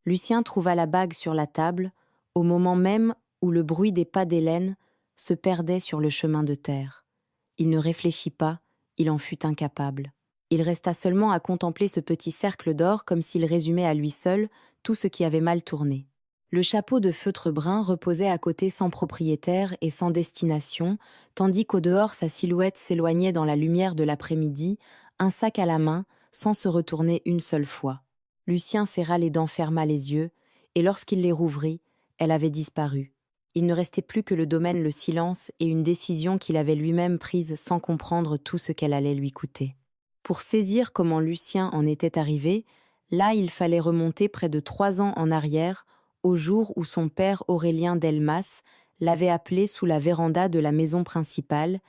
Lucien trouva la bague sur la table, au moment même où le bruit des pas d'Hélène se perdait sur le chemin de terre. Il ne réfléchit pas, il en fut incapable. Il resta seulement à contempler ce petit cercle d'or comme s'il résumait à lui seul tout ce qui avait mal tourné. Le chapeau de feutre brun reposait à côté sans propriétaire et sans destination, tandis qu'au dehors sa silhouette s'éloignait dans la lumière de l'après-midi, un sac à la main, sans se retourner une seule fois. Lucien serra les dents, ferma les yeux, et lorsqu'il les rouvrit, elle avait disparu. Il ne restait plus que le domaine, le silence et une décision qu'il avait lui-même prise sans comprendre tout ce qu'elle allait lui coûter. Pour saisir comment Lucien en était arrivé, là il fallait remonter près de 3 ans en arrière, au jour où son père Aurélien Delmas l'avait appelé sous la véranda de la maison principale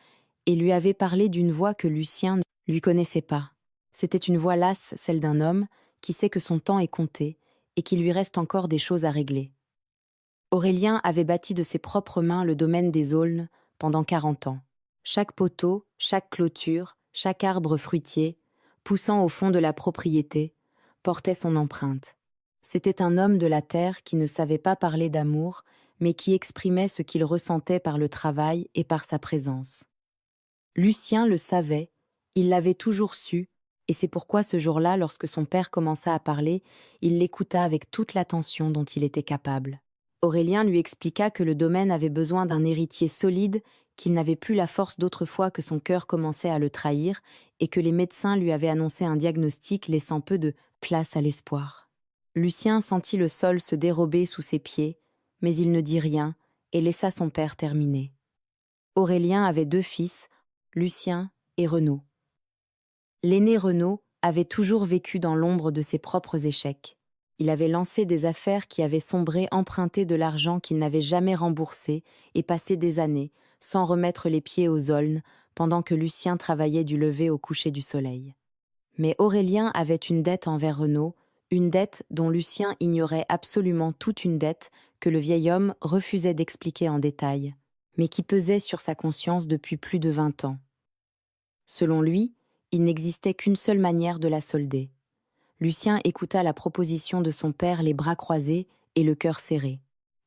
et lui avait parlé d'une voix que Lucien ne lui connaissait pas. C'était une voix lasse, celle d'un homme qui sait que son temps est compté et qu'il lui reste encore des choses à régler. Aurélien avait bâti de ses propres mains le domaine des Aulnes pendant 40 ans. Chaque poteau, chaque clôture, chaque arbre fruitier, poussant au fond de la propriété, portait son empreinte. C'était un homme de la terre qui ne savait pas parler d'amour, mais qui exprimait ce qu'il ressentait par le travail et par sa présence. Lucien le savait, il l'avait toujours su, et c'est pourquoi ce jour-là, lorsque son père commença à parler, il l'écouta avec toute l'attention dont il était capable. Aurélien lui expliqua que le domaine avait besoin d'un héritier solide, qu'il n'avait plus la force d'autrefois, que son cœur commençait à le trahir, et que les médecins lui avaient annoncé un diagnostic laissant peu de place à l'espoir. Lucien sentit le sol se dérober sous ses pieds, mais il ne dit rien et laissa son père terminer. Aurélien avait 2 fils, Lucien et Renaud. L'aîné Renaud avait toujours vécu dans l'ombre de ses propres échecs. Il avait lancé des affaires qui avaient sombré, emprunté de l'argent qu'il n'avait jamais remboursé et passé des années sans remettre les pieds aux aulnes pendant que Lucien travaillait du lever au coucher du soleil. Mais Aurélien avait une dette envers Renaud, une dette dont Lucien ignorait absolument toute, une dette que le vieil homme refusait d'expliquer en détail, mais qui pesait sur sa conscience depuis plus de 20 ans. Selon lui, il n'existait qu'une seule manière de la solder. Lucien écouta la proposition de son père, les bras croisés et le cœur serré.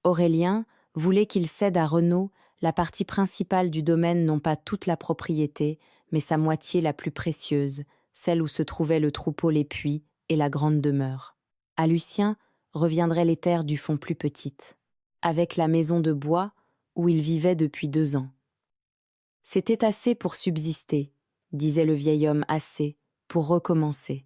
Aurélien voulait qu'il cède à Renaud la partie principale du domaine, non pas toute la propriété, mais sa moitié la plus précieuse, celle où se trouvaient le troupeau, les puits et la grande demeure. À Lucien reviendraient les terres du fond plus petites, avec la maison de bois où il vivait depuis 2 ans. C'était assez pour subsister, disait le vieil homme, assez pour recommencer.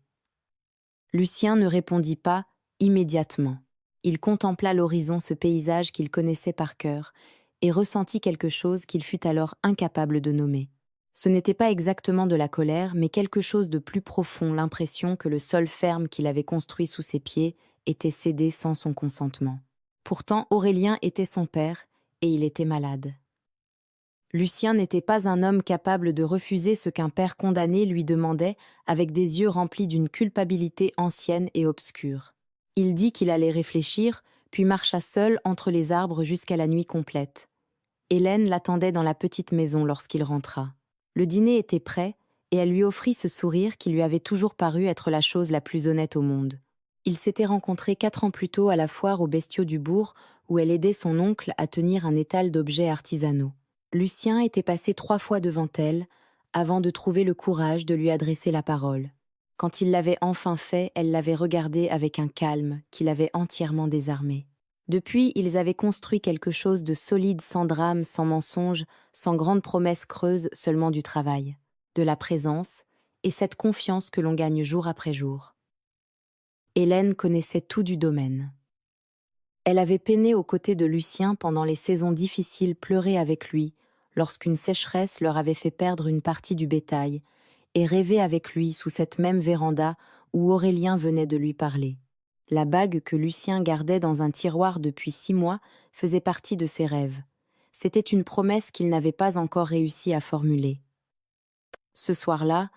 Lucien ne répondit pas immédiatement. Il contempla l'horizon, ce paysage qu'il connaissait par cœur, et ressentit quelque chose qu'il fut alors incapable de nommer. Ce n'était pas exactement de la colère, mais quelque chose de plus profond, l'impression que le sol ferme qu'il avait construit sous ses pieds était cédé sans son consentement. Pourtant, Aurélien était son père, et il était malade. Lucien n'était pas un homme capable de refuser ce qu'un père condamné lui demandait avec des yeux remplis d'une culpabilité ancienne et obscure. Il dit qu'il allait réfléchir, puis marcha seul entre les arbres jusqu'à la nuit complète. Hélène l'attendait dans la petite maison lorsqu'il rentra. Le dîner était prêt, et elle lui offrit ce sourire qui lui avait toujours paru être la chose la plus honnête au monde. Ils s'étaient rencontrés 4 ans plus tôt à la foire aux bestiaux du bourg, où elle aidait son oncle à tenir un étal d'objets artisanaux. Lucien était passé 3 fois devant elle, avant de trouver le courage de lui adresser la parole. Quand il l'avait enfin fait, elle l'avait regardé avec un calme qui l'avait entièrement désarmé. Depuis, ils avaient construit quelque chose de solide, sans drame, sans mensonge, sans grande promesse creuse, seulement du travail, de la présence, et cette confiance que l'on gagne jour après jour. Hélène connaissait tout du domaine. Elle avait peiné aux côtés de Lucien pendant les saisons difficiles, pleuré avec lui, lorsqu'une sécheresse leur avait fait perdre une partie du bétail, et rêvé avec lui sous cette même véranda où Aurélien venait de lui parler. La bague que Lucien gardait dans un tiroir depuis 6 mois faisait partie de ses rêves. C'était une promesse qu'il n'avait pas encore réussi à formuler. Ce soir-là,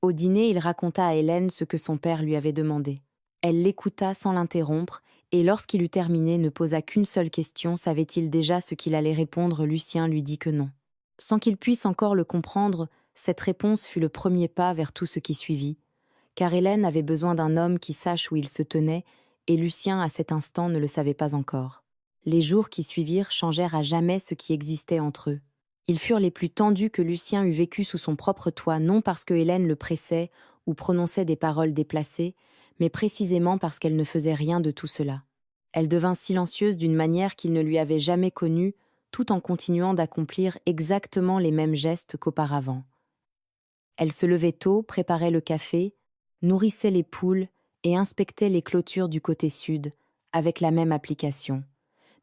au dîner, il raconta à Hélène ce que son père lui avait demandé. Elle l'écouta sans l'interrompre, et lorsqu'il eut terminé, ne posa qu'une seule question. Savait-il déjà ce qu'il allait répondre? Lucien lui dit que non. Sans qu'il puisse encore le comprendre, cette réponse fut le premier pas vers tout ce qui suivit, car Hélène avait besoin d'un homme qui sache où il se tenait et Lucien, à cet instant, ne le savait pas encore. Les jours qui suivirent changèrent à jamais ce qui existait entre eux. Ils furent les plus tendus que Lucien eût vécu sous son propre toit, non parce que Hélène le pressait ou prononçait des paroles déplacées, mais précisément parce qu'elle ne faisait rien de tout cela. Elle devint silencieuse d'une manière qu'il ne lui avait jamais connue, tout en continuant d'accomplir exactement les mêmes gestes qu'auparavant. Elle se levait tôt, préparait le café, nourrissait les poules et inspectait les clôtures du côté sud, avec la même application.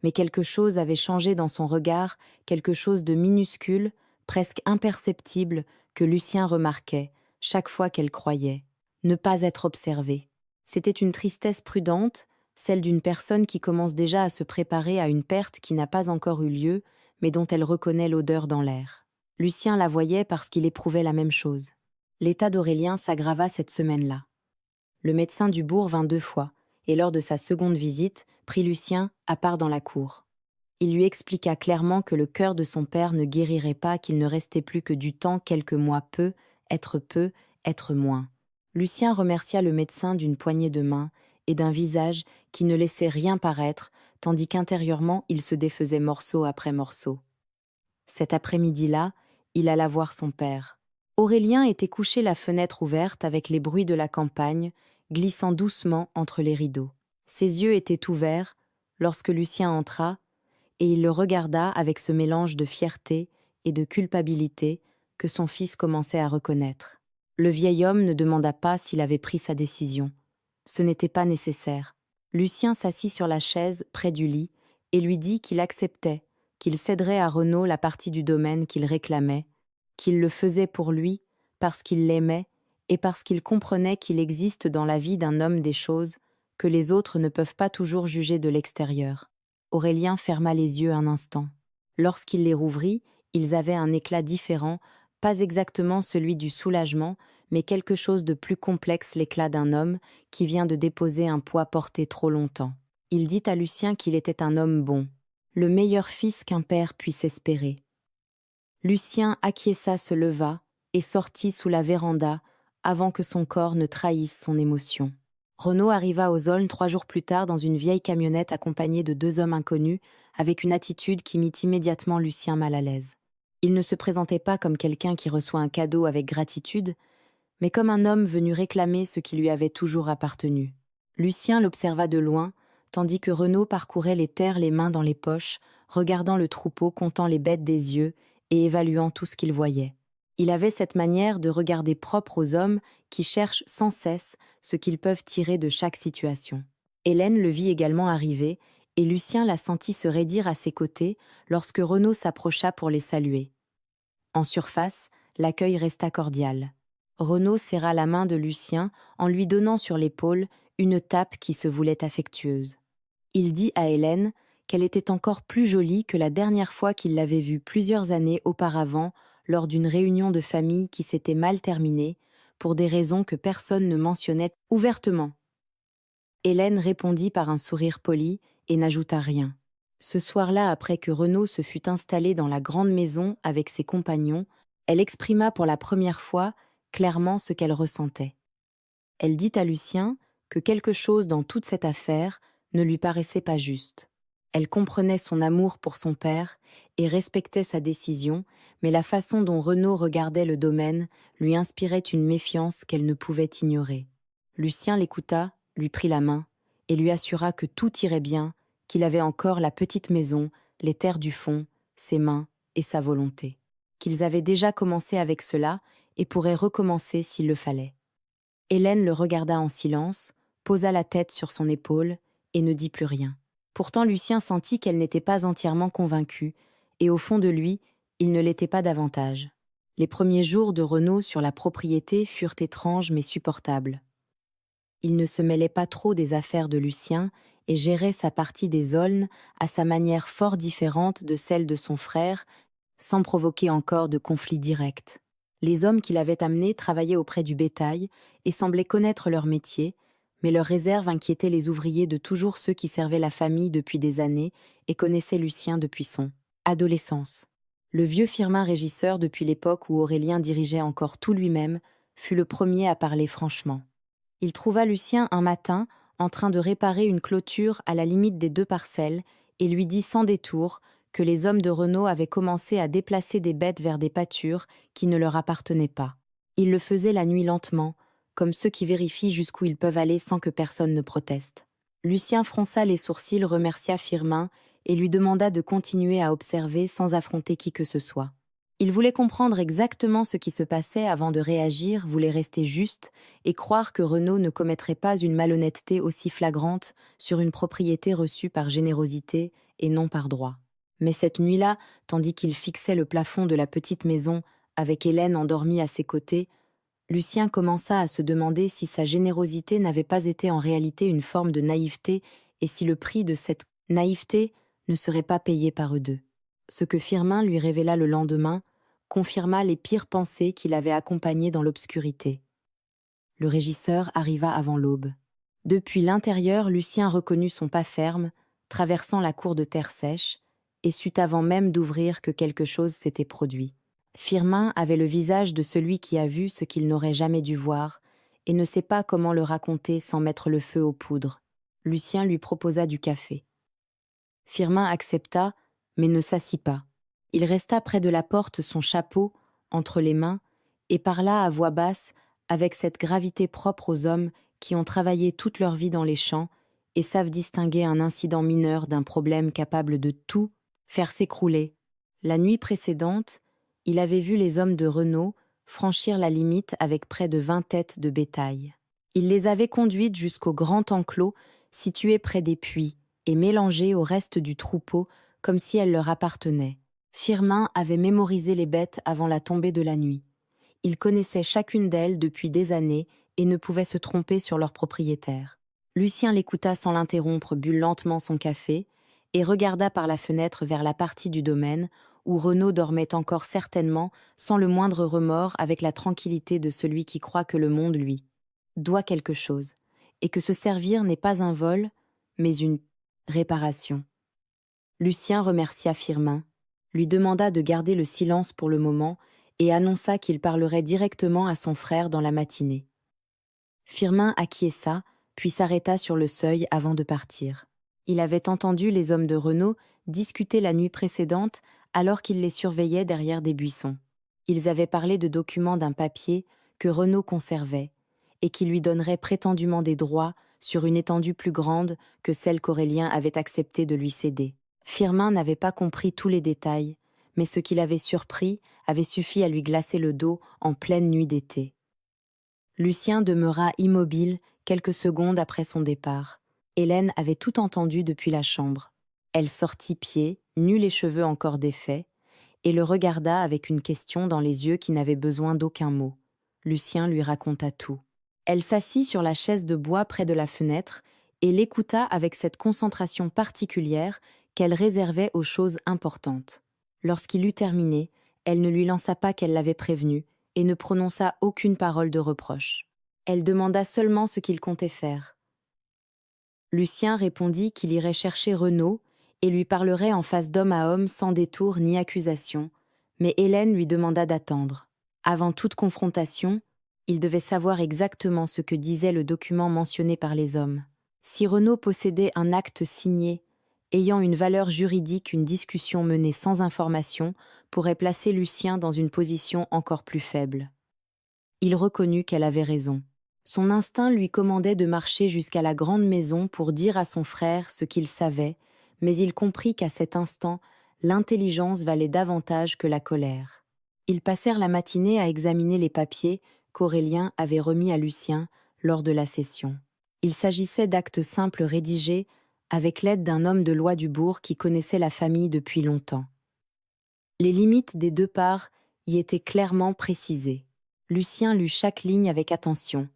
Mais quelque chose avait changé dans son regard, quelque chose de minuscule, presque imperceptible, que Lucien remarquait, chaque fois qu'elle croyait ne pas être observée. C'était une tristesse prudente, celle d'une personne qui commence déjà à se préparer à une perte qui n'a pas encore eu lieu, mais dont elle reconnaît l'odeur dans l'air. Lucien la voyait parce qu'il éprouvait la même chose. L'état d'Aurélien s'aggrava cette semaine-là. Le médecin du bourg vint 2 fois, et lors de sa seconde visite, prit Lucien à part dans la cour. Il lui expliqua clairement que le cœur de son père ne guérirait pas, qu'il ne restait plus que du temps, quelques mois peu, être moins. Lucien remercia le médecin d'une poignée de main et d'un visage qui ne laissait rien paraître, tandis qu'intérieurement il se défaisait morceau après morceau. Cet après-midi-là, il alla voir son père. Aurélien était couché la fenêtre ouverte avec les bruits de la campagne, glissant doucement entre les rideaux. Ses yeux étaient ouverts lorsque Lucien entra, et il le regarda avec ce mélange de fierté et de culpabilité que son fils commençait à reconnaître. Le vieil homme ne demanda pas s'il avait pris sa décision. Ce n'était pas nécessaire. Lucien s'assit sur la chaise près du lit et lui dit qu'il acceptait, qu'il céderait à Renaud la partie du domaine qu'il réclamait, qu'il le faisait pour lui, parce qu'il l'aimait et parce qu'il comprenait qu'il existe dans la vie d'un homme des choses que les autres ne peuvent pas toujours juger de l'extérieur. Aurélien ferma les yeux un instant. Lorsqu'il les rouvrit, ils avaient un éclat différent, pas exactement celui du soulagement, mais quelque chose de plus complexe, l'éclat d'un homme qui vient de déposer un poids porté trop longtemps. Il dit à Lucien qu'il était un homme bon, le meilleur fils qu'un père puisse espérer. Lucien acquiesça, se leva et sortit sous la véranda avant que son corps ne trahisse son émotion. Renaud arriva aux Aulnes 3 jours plus tard dans une vieille camionnette accompagnée de 2 hommes inconnus, avec une attitude qui mit immédiatement Lucien mal à l'aise. Il ne se présentait pas comme quelqu'un qui reçoit un cadeau avec gratitude, mais comme un homme venu réclamer ce qui lui avait toujours appartenu. Lucien l'observa de loin, tandis que Renaud parcourait les terres les mains dans les poches, regardant le troupeau, comptant les bêtes des yeux et évaluant tout ce qu'il voyait. Il avait cette manière de regarder propre aux hommes qui cherchent sans cesse ce qu'ils peuvent tirer de chaque situation. Hélène le vit également arriver, et Lucien la sentit se raidir à ses côtés lorsque Renaud s'approcha pour les saluer. En surface, l'accueil resta cordial. Renaud serra la main de Lucien en lui donnant sur l'épaule une tape qui se voulait affectueuse. Il dit à Hélène qu'elle était encore plus jolie que la dernière fois qu'il l'avait vue plusieurs années auparavant lors d'une réunion de famille qui s'était mal terminée, pour des raisons que personne ne mentionnait ouvertement. Hélène répondit par un sourire poli et n'ajouta rien. Ce soir-là, après que Renaud se fut installé dans la grande maison avec ses compagnons, elle exprima pour la première fois clairement ce qu'elle ressentait. Elle dit à Lucien que quelque chose dans toute cette affaire ne lui paraissait pas juste. Elle comprenait son amour pour son père et respectait sa décision, mais la façon dont Renaud regardait le domaine lui inspirait une méfiance qu'elle ne pouvait ignorer. Lucien l'écouta, lui prit la main et lui assura que tout irait bien, qu'il avait encore la petite maison, les terres du fond, ses mains et sa volonté. Qu'ils avaient déjà commencé avec cela et pourraient recommencer s'il le fallait. Hélène le regarda en silence, posa la tête sur son épaule et ne dit plus rien. Pourtant Lucien sentit qu'elle n'était pas entièrement convaincue, et au fond de lui, il ne l'était pas davantage. Les premiers jours de Renaud sur la propriété furent étranges mais supportables. Il ne se mêlait pas trop des affaires de Lucien et gérait sa partie des Aulnes à sa manière fort différente de celle de son frère, sans provoquer encore de conflit direct. Les hommes qu'il avait amenés travaillaient auprès du bétail et semblaient connaître leur métier, mais leur réserve inquiétait les ouvriers de toujours ceux qui servaient la famille depuis des années et connaissaient Lucien depuis son adolescence. Le vieux firmin régisseur depuis l'époque où Aurélien dirigeait encore tout lui-même fut le premier à parler franchement. Il trouva Lucien un matin en train de réparer une clôture à la limite des 2 parcelles, et lui dit sans détour que les hommes de Renaud avaient commencé à déplacer des bêtes vers des pâtures qui ne leur appartenaient pas. Ils le faisaient la nuit lentement, comme ceux qui vérifient jusqu'où ils peuvent aller sans que personne ne proteste. Lucien fronça les sourcils, remercia Firmin et lui demanda de continuer à observer sans affronter qui que ce soit. Il voulait comprendre exactement ce qui se passait avant de réagir, voulait rester juste et croire que Renaud ne commettrait pas une malhonnêteté aussi flagrante sur une propriété reçue par générosité et non par droit. Mais cette nuit-là, tandis qu'il fixait le plafond de la petite maison, avec Hélène endormie à ses côtés, Lucien commença à se demander si sa générosité n'avait pas été en réalité une forme de naïveté et si le prix de cette naïveté ne serait pas payé par eux deux. Ce que Firmin lui révéla le lendemain confirma les pires pensées qu'il avait accompagnées dans l'obscurité. Le régisseur arriva avant l'aube. Depuis l'intérieur, Lucien reconnut son pas ferme, traversant la cour de terre sèche, et sut avant même d'ouvrir que quelque chose s'était produit. Firmin avait le visage de celui qui a vu ce qu'il n'aurait jamais dû voir, et ne sait pas comment le raconter sans mettre le feu aux poudres. Lucien lui proposa du café. Firmin accepta, mais ne s'assit pas. Il resta près de la porte, son chapeau entre les mains, et parla à voix basse, avec cette gravité propre aux hommes qui ont travaillé toute leur vie dans les champs et savent distinguer un incident mineur d'un problème capable de tout faire s'écrouler. La nuit précédente, il avait vu les hommes de Renaud franchir la limite avec près de 20 têtes de bétail. Il les avait conduites jusqu'au grand enclos situé près des puits et mélangées au reste du troupeau comme si elles leur appartenaient. Firmin avait mémorisé les bêtes avant la tombée de la nuit. Il connaissait chacune d'elles depuis des années et ne pouvait se tromper sur leur propriétaire. Lucien l'écouta sans l'interrompre, but lentement son café et regarda par la fenêtre vers la partie du domaine où Renaud dormait encore certainement, sans le moindre remords, avec la tranquillité de celui qui croit que le monde, lui, doit quelque chose, et que se servir n'est pas un vol, mais une réparation. Lucien remercia Firmin, lui demanda de garder le silence pour le moment et annonça qu'il parlerait directement à son frère dans la matinée. Firmin acquiesça, puis s'arrêta sur le seuil avant de partir. Il avait entendu les hommes de Renaud discuter la nuit précédente alors qu'il les surveillait derrière des buissons. Ils avaient parlé de documents d'un papier que Renaud conservait et qui lui donnerait prétendument des droits sur une étendue plus grande que celle qu'Aurélien avait accepté de lui céder. Firmin n'avait pas compris tous les détails, mais ce qu'il avait surpris avait suffi à lui glacer le dos en pleine nuit d'été. Lucien demeura immobile quelques secondes après son départ. Hélène avait tout entendu depuis la chambre. Elle sortit pieds, nus les cheveux encore défaits, et le regarda avec une question dans les yeux qui n'avaient besoin d'aucun mot. Lucien lui raconta tout. Elle s'assit sur la chaise de bois près de la fenêtre et l'écouta avec cette concentration particulière qu'elle réservait aux choses importantes. Lorsqu'il eut terminé, elle ne lui lança pas qu'elle l'avait prévenu et ne prononça aucune parole de reproche. Elle demanda seulement ce qu'il comptait faire. Lucien répondit qu'il irait chercher Renaud et lui parlerait en face d'homme à homme sans détour ni accusation, mais Hélène lui demanda d'attendre. Avant toute confrontation, il devait savoir exactement ce que disait le document mentionné par les hommes. Si Renaud possédait un acte signé, ayant une valeur juridique, une discussion menée sans information pourrait placer Lucien dans une position encore plus faible. Il reconnut qu'elle avait raison. Son instinct lui commandait de marcher jusqu'à la grande maison pour dire à son frère ce qu'il savait, mais il comprit qu'à cet instant, l'intelligence valait davantage que la colère. Ils passèrent la matinée à examiner les papiers qu'Aurélien avait remis à Lucien lors de la session. Il s'agissait d'actes simples rédigés avec l'aide d'un homme de loi du bourg qui connaissait la famille depuis longtemps. Les limites des deux parts y étaient clairement précisées. Lucien lut chaque ligne avec attention.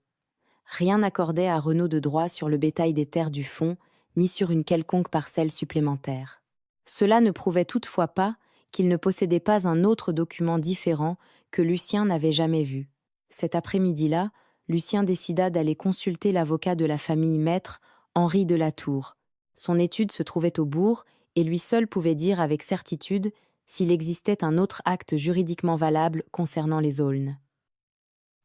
Rien n'accordait à Renaud de droit sur le bétail des terres du fond, ni sur une quelconque parcelle supplémentaire. Cela ne prouvait toutefois pas qu'il ne possédait pas un autre document différent que Lucien n'avait jamais vu. Cet après-midi-là, Lucien décida d'aller consulter l'avocat de la famille maître, Henri de la Tour. Son étude se trouvait au bourg et lui seul pouvait dire avec certitude s'il existait un autre acte juridiquement valable concernant les aulnes.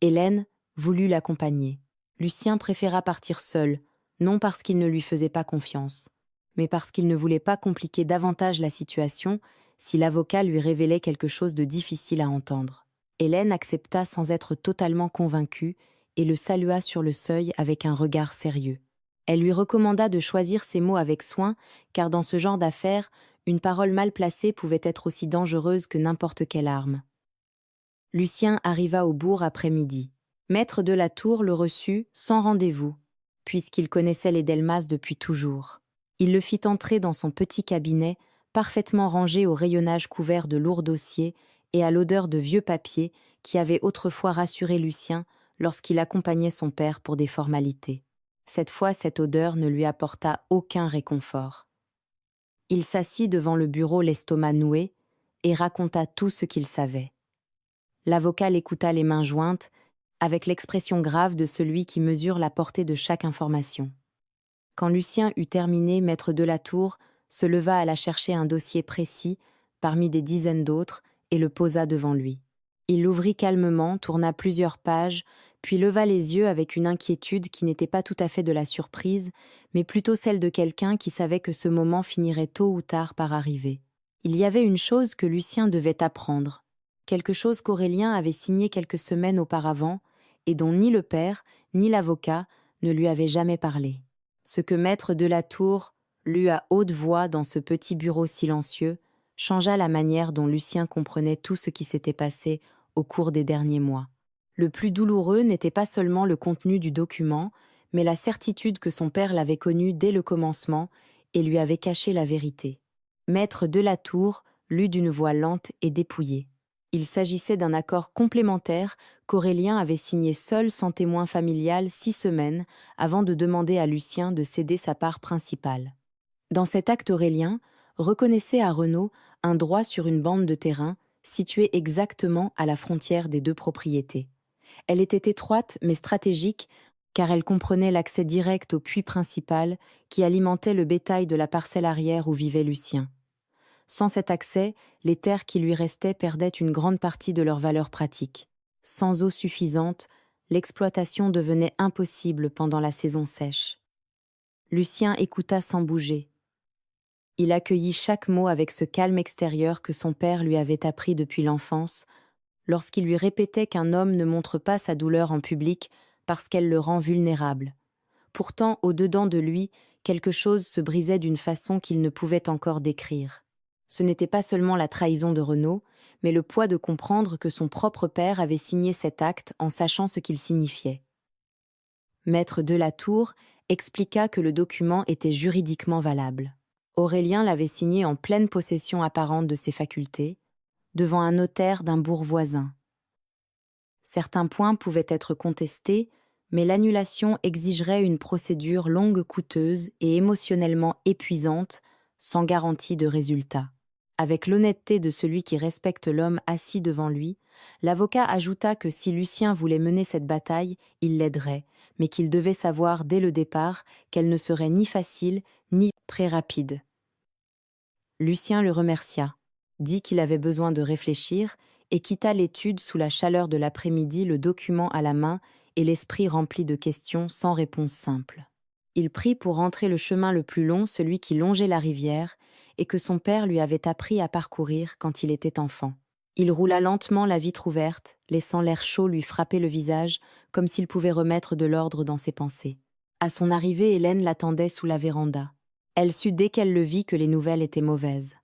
Hélène voulut l'accompagner. Lucien préféra partir seul, non parce qu'il ne lui faisait pas confiance, mais parce qu'il ne voulait pas compliquer davantage la situation si l'avocat lui révélait quelque chose de difficile à entendre. Hélène accepta sans être totalement convaincue et le salua sur le seuil avec un regard sérieux. Elle lui recommanda de choisir ses mots avec soin, car dans ce genre d'affaires, une parole mal placée pouvait être aussi dangereuse que n'importe quelle arme. Lucien arriva au bourg après-midi. Maître de la Tour le reçut sans rendez-vous, puisqu'il connaissait les Delmas depuis toujours. Il le fit entrer dans son petit cabinet, parfaitement rangé au rayonnage couvert de lourds dossiers et à l'odeur de vieux papiers qui avait autrefois rassuré Lucien lorsqu'il accompagnait son père pour des formalités. Cette fois, cette odeur ne lui apporta aucun réconfort. Il s'assit devant le bureau l'estomac noué et raconta tout ce qu'il savait. L'avocat l'écouta les mains jointes, avec l'expression grave de celui qui mesure la portée de chaque information. Quand Lucien eut terminé, maître de la Tour se leva à alla chercher un dossier précis, parmi des dizaines d'autres, et le posa devant lui. Il l'ouvrit calmement, tourna plusieurs pages, puis leva les yeux avec une inquiétude qui n'était pas tout à fait de la surprise, mais plutôt celle de quelqu'un qui savait que ce moment finirait tôt ou tard par arriver. Il y avait une chose que Lucien devait apprendre, quelque chose qu'Aurélien avait signé quelques semaines auparavant, et dont ni le père, ni l'avocat ne lui avaient jamais parlé. Ce que maître de la Tour lut à haute voix dans ce petit bureau silencieux changea la manière dont Lucien comprenait tout ce qui s'était passé au cours des derniers mois. Le plus douloureux n'était pas seulement le contenu du document, mais la certitude que son père l'avait connu dès le commencement et lui avait caché la vérité. Maître de la Tour lut d'une voix lente et dépouillée. Il s'agissait d'un accord complémentaire qu'Aurélien avait signé seul sans témoin familial 6 semaines avant de demander à Lucien de céder sa part principale. Dans cet acte, Aurélien reconnaissait à Renaud un droit sur une bande de terrain située exactement à la frontière des deux propriétés. Elle était étroite mais stratégique car elle comprenait l'accès direct au puits principal qui alimentait le bétail de la parcelle arrière où vivait Lucien. Sans cet accès, les terres qui lui restaient perdaient une grande partie de leur valeur pratique. Sans eau suffisante, l'exploitation devenait impossible pendant la saison sèche. Lucien écouta sans bouger. Il accueillit chaque mot avec ce calme extérieur que son père lui avait appris depuis l'enfance, lorsqu'il lui répétait qu'un homme ne montre pas sa douleur en public parce qu'elle le rend vulnérable. Pourtant, au-dedans de lui, quelque chose se brisait d'une façon qu'il ne pouvait encore décrire. Ce n'était pas seulement la trahison de Renaud, mais le poids de comprendre que son propre père avait signé cet acte en sachant ce qu'il signifiait. Maître de la Tour expliqua que le document était juridiquement valable. Aurélien l'avait signé en pleine possession apparente de ses facultés, devant un notaire d'un bourg voisin. Certains points pouvaient être contestés, mais l'annulation exigerait une procédure longue, coûteuse et émotionnellement épuisante, sans garantie de résultat. Avec l'honnêteté de celui qui respecte l'homme assis devant lui, l'avocat ajouta que si Lucien voulait mener cette bataille, il l'aiderait, mais qu'il devait savoir dès le départ qu'elle ne serait ni facile ni très rapide. Lucien le remercia, dit qu'il avait besoin de réfléchir et quitta l'étude sous la chaleur de l'après-midi, le document à la main et l'esprit rempli de questions sans réponse simple. Il prit pour rentrer le chemin le plus long, celui qui longeait la rivière, et que son père lui avait appris à parcourir quand il était enfant. Il roula lentement la vitre ouverte, laissant l'air chaud lui frapper le visage, comme s'il pouvait remettre de l'ordre dans ses pensées. À son arrivée, Hélène l'attendait sous la véranda. Elle sut dès qu'elle le vit que les nouvelles étaient mauvaises.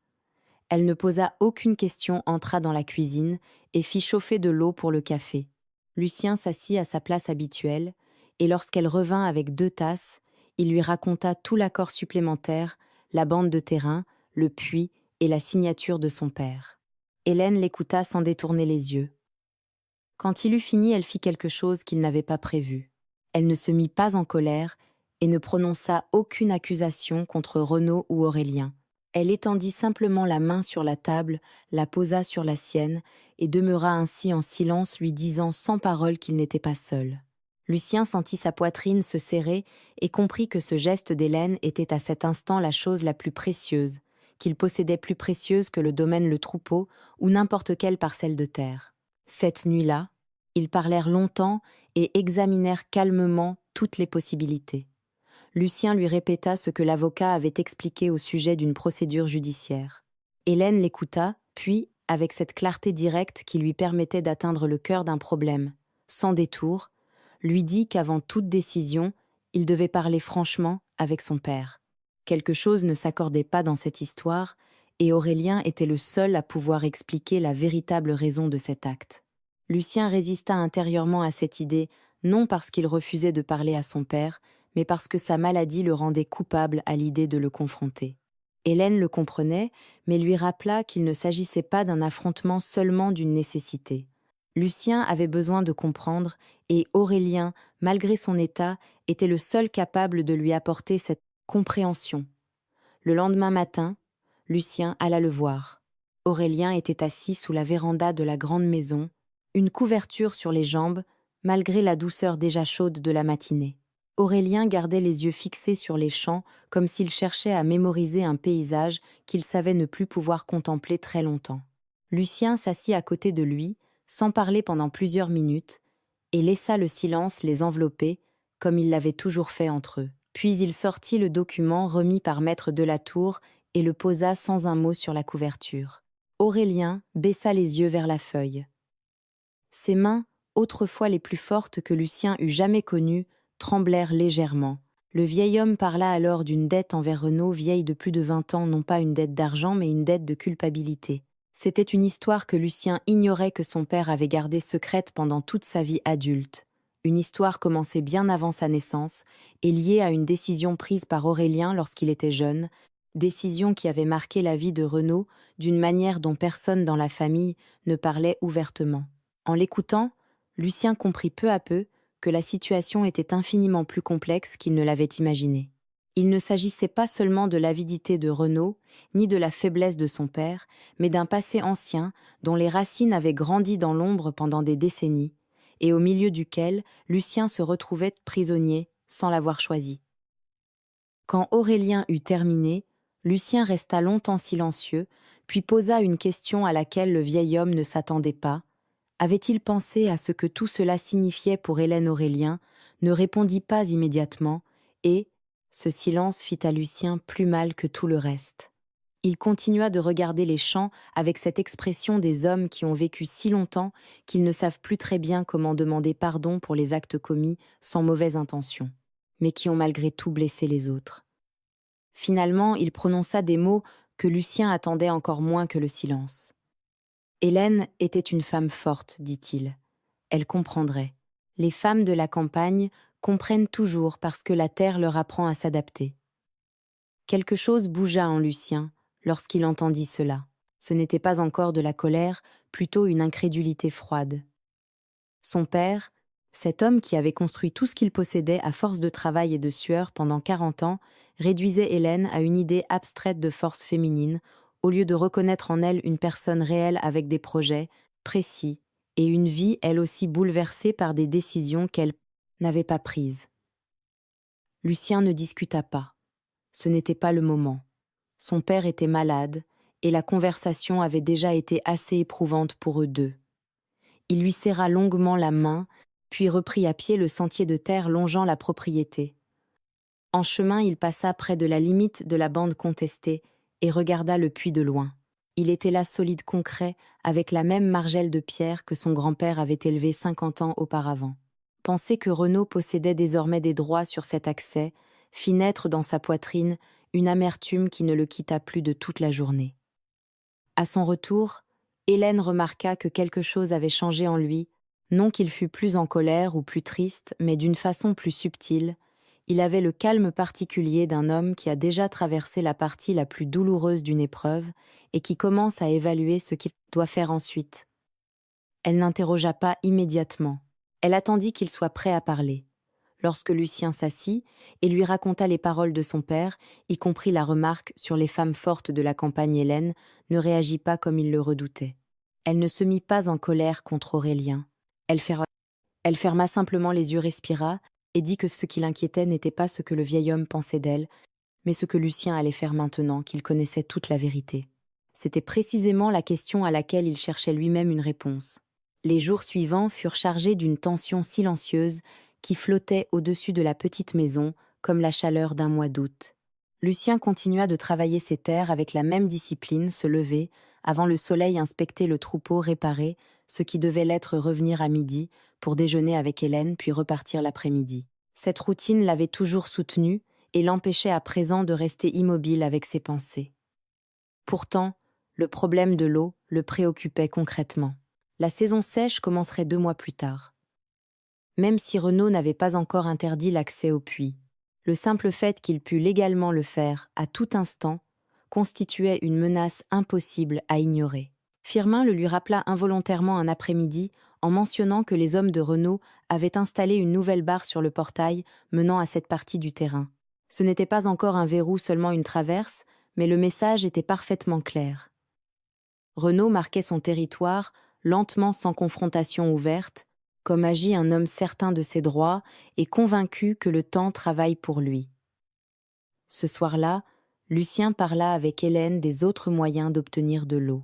Elle ne posa aucune question, entra dans la cuisine et fit chauffer de l'eau pour le café. Lucien s'assit à sa place habituelle, et lorsqu'elle revint avec 2 tasses, il lui raconta tout l'accord supplémentaire, la bande de terrain, le puits et la signature de son père. Hélène l'écouta sans détourner les yeux. Quand il eut fini, elle fit quelque chose qu'il n'avait pas prévu. Elle ne se mit pas en colère et ne prononça aucune accusation contre Renaud ou Aurélien. Elle étendit simplement la main sur la table, la posa sur la sienne et demeura ainsi en silence, lui disant sans parole qu'il n'était pas seul. Lucien sentit sa poitrine se serrer et comprit que ce geste d'Hélène était à cet instant la chose la plus précieuse, qu'il possédait plus précieuse que le domaine Le Troupeau ou n'importe quelle parcelle de terre. Cette nuit-là, ils parlèrent longtemps et examinèrent calmement toutes les possibilités. Lucien lui répéta ce que l'avocat avait expliqué au sujet d'une procédure judiciaire. Hélène l'écouta, puis, avec cette clarté directe qui lui permettait d'atteindre le cœur d'un problème, sans détour, lui dit qu'avant toute décision, il devait parler franchement avec son père. Quelque chose ne s'accordait pas dans cette histoire, et Aurélien était le seul à pouvoir expliquer la véritable raison de cet acte. Lucien résista intérieurement à cette idée, non parce qu'il refusait de parler à son père, mais parce que sa maladie le rendait coupable à l'idée de le confronter. Hélène le comprenait, mais lui rappela qu'il ne s'agissait pas d'un affrontement seulement d'une nécessité. Lucien avait besoin de comprendre, et Aurélien, malgré son état, était le seul capable de lui apporter cette compréhension. Le lendemain matin, Lucien alla le voir. Aurélien était assis sous la véranda de la grande maison, une couverture sur les jambes, malgré la douceur déjà chaude de la matinée. Aurélien gardait les yeux fixés sur les champs, comme s'il cherchait à mémoriser un paysage qu'il savait ne plus pouvoir contempler très longtemps. Lucien s'assit à côté de lui, sans parler pendant plusieurs minutes, et laissa le silence les envelopper, comme il l'avait toujours fait entre eux. Puis il sortit le document remis par maître Delatour et le posa sans un mot sur la couverture. Aurélien baissa les yeux vers la feuille. Ses mains, autrefois les plus fortes que Lucien eût jamais connues, tremblèrent légèrement. Le vieil homme parla alors d'une dette envers Renaud, vieille de plus de 20 ans, non pas une dette d'argent, mais une dette de culpabilité. C'était une histoire que Lucien ignorait que son père avait gardée secrète pendant toute sa vie adulte. Une histoire commencée bien avant sa naissance et liée à une décision prise par Aurélien lorsqu'il était jeune, décision qui avait marqué la vie de Renaud d'une manière dont personne dans la famille ne parlait ouvertement. En l'écoutant, Lucien comprit peu à peu que la situation était infiniment plus complexe qu'il ne l'avait imaginé. Il ne s'agissait pas seulement de l'avidité de Renaud, ni de la faiblesse de son père, mais d'un passé ancien dont les racines avaient grandi dans l'ombre pendant des décennies, et au milieu duquel Lucien se retrouvait prisonnier sans l'avoir choisi. Quand Aurélien eut terminé, Lucien resta longtemps silencieux, puis posa une question à laquelle le vieil homme ne s'attendait pas. Avait-il pensé à ce que tout cela signifiait pour Hélène Aurélien, ne répondit pas immédiatement, et ce silence fit à Lucien plus mal que tout le reste. Il continua de regarder les champs avec cette expression des hommes qui ont vécu si longtemps qu'ils ne savent plus très bien comment demander pardon pour les actes commis sans mauvaise intention, mais qui ont malgré tout blessé les autres. Finalement, il prononça des mots que Lucien attendait encore moins que le silence. Hélène était une femme forte, dit-il. Elle comprendrait. Les femmes de la campagne comprennent toujours parce que la terre leur apprend à s'adapter. Quelque chose bougea en Lucien lorsqu'il entendit cela. Ce n'était pas encore de la colère, plutôt une incrédulité froide. Son père, cet homme qui avait construit tout ce qu'il possédait à force de travail et de sueur pendant 40 ans, réduisait Hélène à une idée abstraite de force féminine, au lieu de reconnaître en elle une personne réelle avec des projets précis et une vie elle aussi bouleversée par des décisions qu'elle n'avait pas prises. Lucien ne discuta pas. Ce n'était pas le moment. Son père était malade et la conversation avait déjà été assez éprouvante pour eux deux. Il lui serra longuement la main, puis reprit à pied le sentier de terre longeant la propriété. En chemin, il passa près de la limite de la bande contestée et regarda le puits de loin. Il était là solide concret, avec la même margelle de pierre que son grand-père avait élevée 50 ans auparavant. Penser que Renaud possédait désormais des droits sur cet accès fit naître dans sa poitrine une amertume qui ne le quitta plus de toute la journée. À son retour, Hélène remarqua que quelque chose avait changé en lui, non qu'il fût plus en colère ou plus triste, mais d'une façon plus subtile. Il avait le calme particulier d'un homme qui a déjà traversé la partie la plus douloureuse d'une épreuve et qui commence à évaluer ce qu'il doit faire ensuite. Elle n'interrogea pas immédiatement. Elle attendit qu'il soit prêt à parler. Lorsque Lucien s'assit et lui raconta les paroles de son père, y compris la remarque sur les femmes fortes de la campagne, Hélène ne réagit pas comme il le redoutait. Elle ne se mit pas en colère contre Aurélien. Elle ferma simplement les yeux, respira, et dit que ce qui l'inquiétait n'était pas ce que le vieil homme pensait d'elle, mais ce que Lucien allait faire maintenant qu'il connaissait toute la vérité. C'était précisément la question à laquelle il cherchait lui-même une réponse. Les jours suivants furent chargés d'une tension silencieuse qui flottait au-dessus de la petite maison, comme la chaleur d'un mois d'août. Lucien continua de travailler ses terres avec la même discipline, se lever, avant le soleil inspecter le troupeau, réparer, ce qui devait l'être revenir à midi, pour déjeuner avec Hélène puis repartir l'après-midi. Cette routine l'avait toujours soutenu et l'empêchait à présent de rester immobile avec ses pensées. Pourtant, le problème de l'eau le préoccupait concrètement. La saison sèche commencerait 2 mois plus tard. Même si Renaud n'avait pas encore interdit l'accès au puits, le simple fait qu'il pût légalement le faire à tout instant constituait une menace impossible à ignorer. Firmin le lui rappela involontairement un après-midi en mentionnant que les hommes de Renaud avaient installé une nouvelle barre sur le portail menant à cette partie du terrain. Ce n'était pas encore un verrou, seulement une traverse, mais le message était parfaitement clair. Renaud marquait son territoire, lentement sans confrontation ouverte, comme agit un homme certain de ses droits et convaincu que le temps travaille pour lui. Ce soir-là, Lucien parla avec Hélène des autres moyens d'obtenir de l'eau.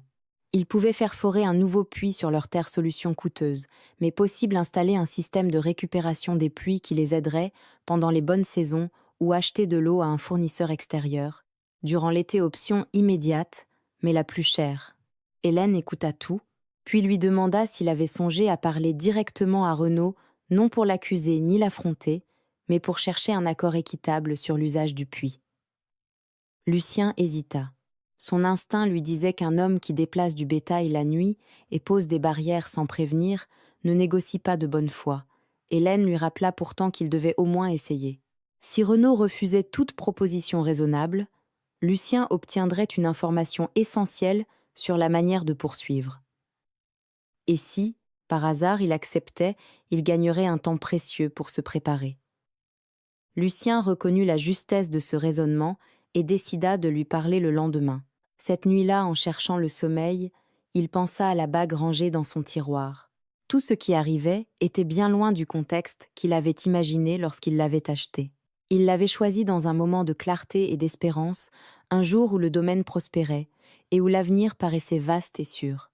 Ils pouvaient faire forer un nouveau puits sur leur terre, solution coûteuse, mais possible installer un système de récupération des pluies qui les aiderait pendant les bonnes saisons ou acheter de l'eau à un fournisseur extérieur. Durant l'été, option immédiate, mais la plus chère. Hélène écouta tout, puis lui demanda s'il avait songé à parler directement à Renaud, non pour l'accuser ni l'affronter, mais pour chercher un accord équitable sur l'usage du puits. Lucien hésita. Son instinct lui disait qu'un homme qui déplace du bétail la nuit et pose des barrières sans prévenir ne négocie pas de bonne foi. Hélène lui rappela pourtant qu'il devait au moins essayer. Si Renaud refusait toute proposition raisonnable, Lucien obtiendrait une information essentielle sur la manière de poursuivre. Et si, par hasard, il acceptait, il gagnerait un temps précieux pour se préparer. Lucien reconnut la justesse de ce raisonnement et décida de lui parler le lendemain. Cette nuit-là, en cherchant le sommeil, il pensa à la bague rangée dans son tiroir. Tout ce qui arrivait était bien loin du contexte qu'il avait imaginé lorsqu'il l'avait achetée. Il l'avait choisie dans un moment de clarté et d'espérance, un jour où le domaine prospérait et où l'avenir paraissait vaste et sûr.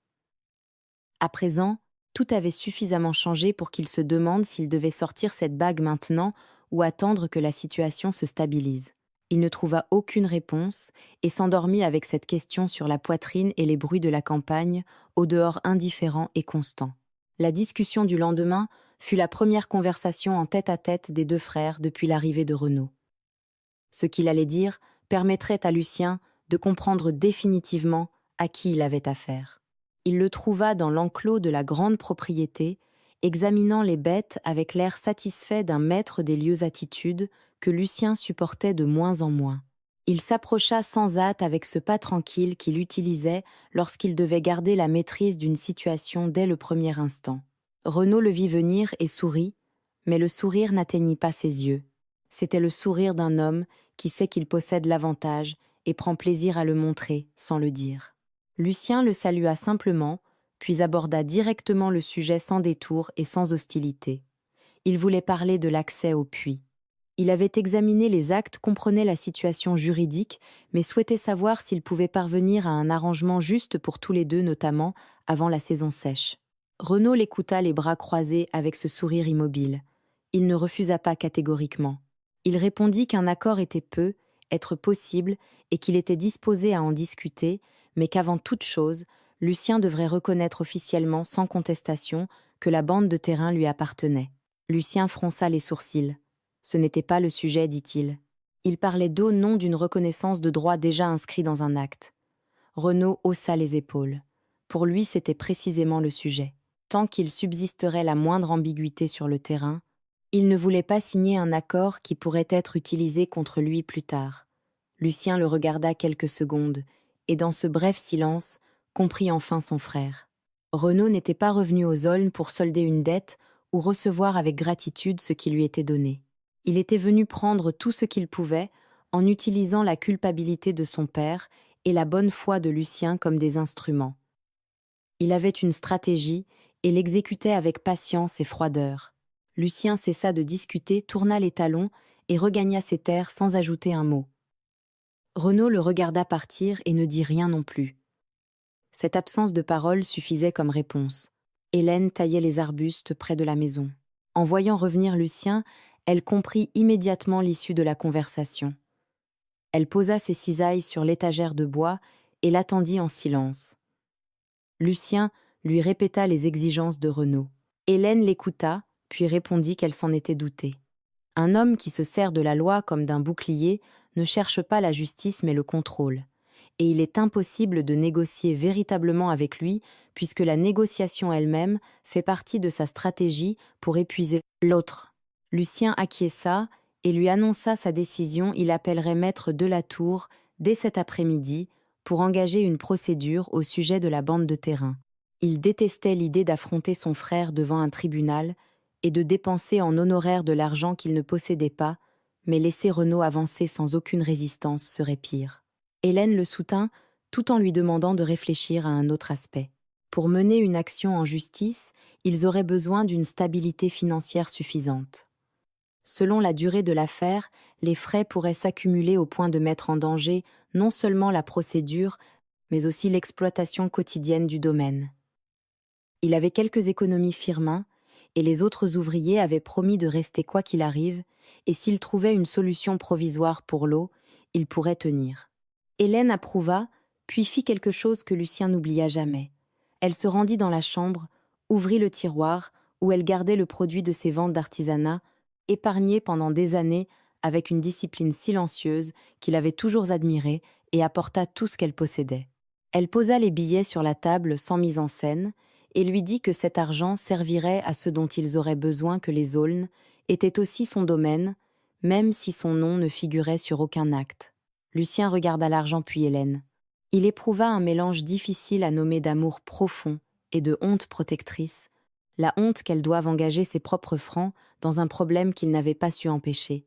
À présent, tout avait suffisamment changé pour qu'il se demande s'il devait sortir cette bague maintenant ou attendre que la situation se stabilise. Il ne trouva aucune réponse et s'endormit avec cette question sur la poitrine et les bruits de la campagne, au dehors indifférent et constant. La discussion du lendemain fut la première conversation en tête-à-tête des deux frères depuis l'arrivée de Renaud. Ce qu'il allait dire permettrait à Lucien de comprendre définitivement à qui il avait affaire. Il le trouva dans l'enclos de la grande propriété, examinant les bêtes avec l'air satisfait d'un maître des lieux, attitude que Lucien supportait de moins en moins. Il s'approcha sans hâte avec ce pas tranquille qu'il utilisait lorsqu'il devait garder la maîtrise d'une situation dès le premier instant. Renaud le vit venir et sourit, mais le sourire n'atteignit pas ses yeux. C'était le sourire d'un homme qui sait qu'il possède l'avantage et prend plaisir à le montrer sans le dire. Lucien le salua simplement, puis aborda directement le sujet sans détour et sans hostilité. Il voulait parler de l'accès au puits. Il avait examiné les actes, comprenait la situation juridique, mais souhaitait savoir s'il pouvait parvenir à un arrangement juste pour tous les deux, notamment avant la saison sèche. Renaud l'écouta les bras croisés avec ce sourire immobile. Il ne refusa pas catégoriquement. Il répondit qu'un accord était être possible et qu'il était disposé à en discuter, mais qu'avant toute chose, Lucien devrait reconnaître officiellement, sans contestation, que la bande de terrain lui appartenait. Lucien fronça les sourcils. Ce n'était pas le sujet, dit-il. Il parlait d'au nom d'une reconnaissance de droit déjà inscrit dans un acte. Renaud haussa les épaules. Pour lui, c'était précisément le sujet. Tant qu'il subsisterait la moindre ambiguïté sur le terrain, il ne voulait pas signer un accord qui pourrait être utilisé contre lui plus tard. Lucien le regarda quelques secondes, et dans ce bref silence, comprit enfin son frère. Renaud n'était pas revenu aux aulnes pour solder une dette ou recevoir avec gratitude ce qui lui était donné. Il était venu prendre tout ce qu'il pouvait en utilisant la culpabilité de son père et la bonne foi de Lucien comme des instruments. Il avait une stratégie et l'exécutait avec patience et froideur. Lucien cessa de discuter, tourna les talons et regagna ses terres sans ajouter un mot. Renaud le regarda partir et ne dit rien non plus. Cette absence de parole suffisait comme réponse. Hélène taillait les arbustes près de la maison. En voyant revenir Lucien, Elle comprit immédiatement l'issue de la conversation. Elle posa ses cisailles sur l'étagère de bois et l'attendit en silence. Lucien lui répéta les exigences de Renaud. Hélène l'écouta, puis répondit qu'elle s'en était doutée. Un homme qui se sert de la loi comme d'un bouclier ne cherche pas la justice mais le contrôle. Et il est impossible de négocier véritablement avec lui puisque la négociation elle-même fait partie de sa stratégie pour épuiser l'autre. Lucien acquiesça et lui annonça sa décision. Il appellerait maître Delatour dès cet après-midi pour engager une procédure au sujet de la bande de terrain. Il détestait l'idée d'affronter son frère devant un tribunal et de dépenser en honoraires de l'argent qu'il ne possédait pas, mais laisser Renaud avancer sans aucune résistance serait pire. Hélène le soutint tout en lui demandant de réfléchir à un autre aspect. Pour mener une action en justice, ils auraient besoin d'une stabilité financière suffisante. Selon la durée de l'affaire, les frais pourraient s'accumuler au point de mettre en danger non seulement la procédure, mais aussi l'exploitation quotidienne du domaine. Il avait quelques économies firmin, et les autres ouvriers avaient promis de rester quoi qu'il arrive, et s'ils trouvaient une solution provisoire pour l'eau, ils pourraient tenir. Hélène approuva, puis fit quelque chose que Lucien n'oublia jamais. Elle se rendit dans la chambre, ouvrit le tiroir, où elle gardait le produit de ses ventes d'artisanat, épargné pendant des années avec une discipline silencieuse qu'il avait toujours admirée, et apporta tout ce qu'elle possédait. Elle posa les billets sur la table sans mise en scène, et lui dit que cet argent servirait à ce dont ils auraient besoin, que les aulnes étaient aussi son domaine, même si son nom ne figurait sur aucun acte. Lucien regarda l'argent puis Hélène. Il éprouva un mélange difficile à nommer d'amour profond et de honte protectrice, la honte qu'elles doivent engager ses propres francs dans un problème qu'il n'avait pas su empêcher.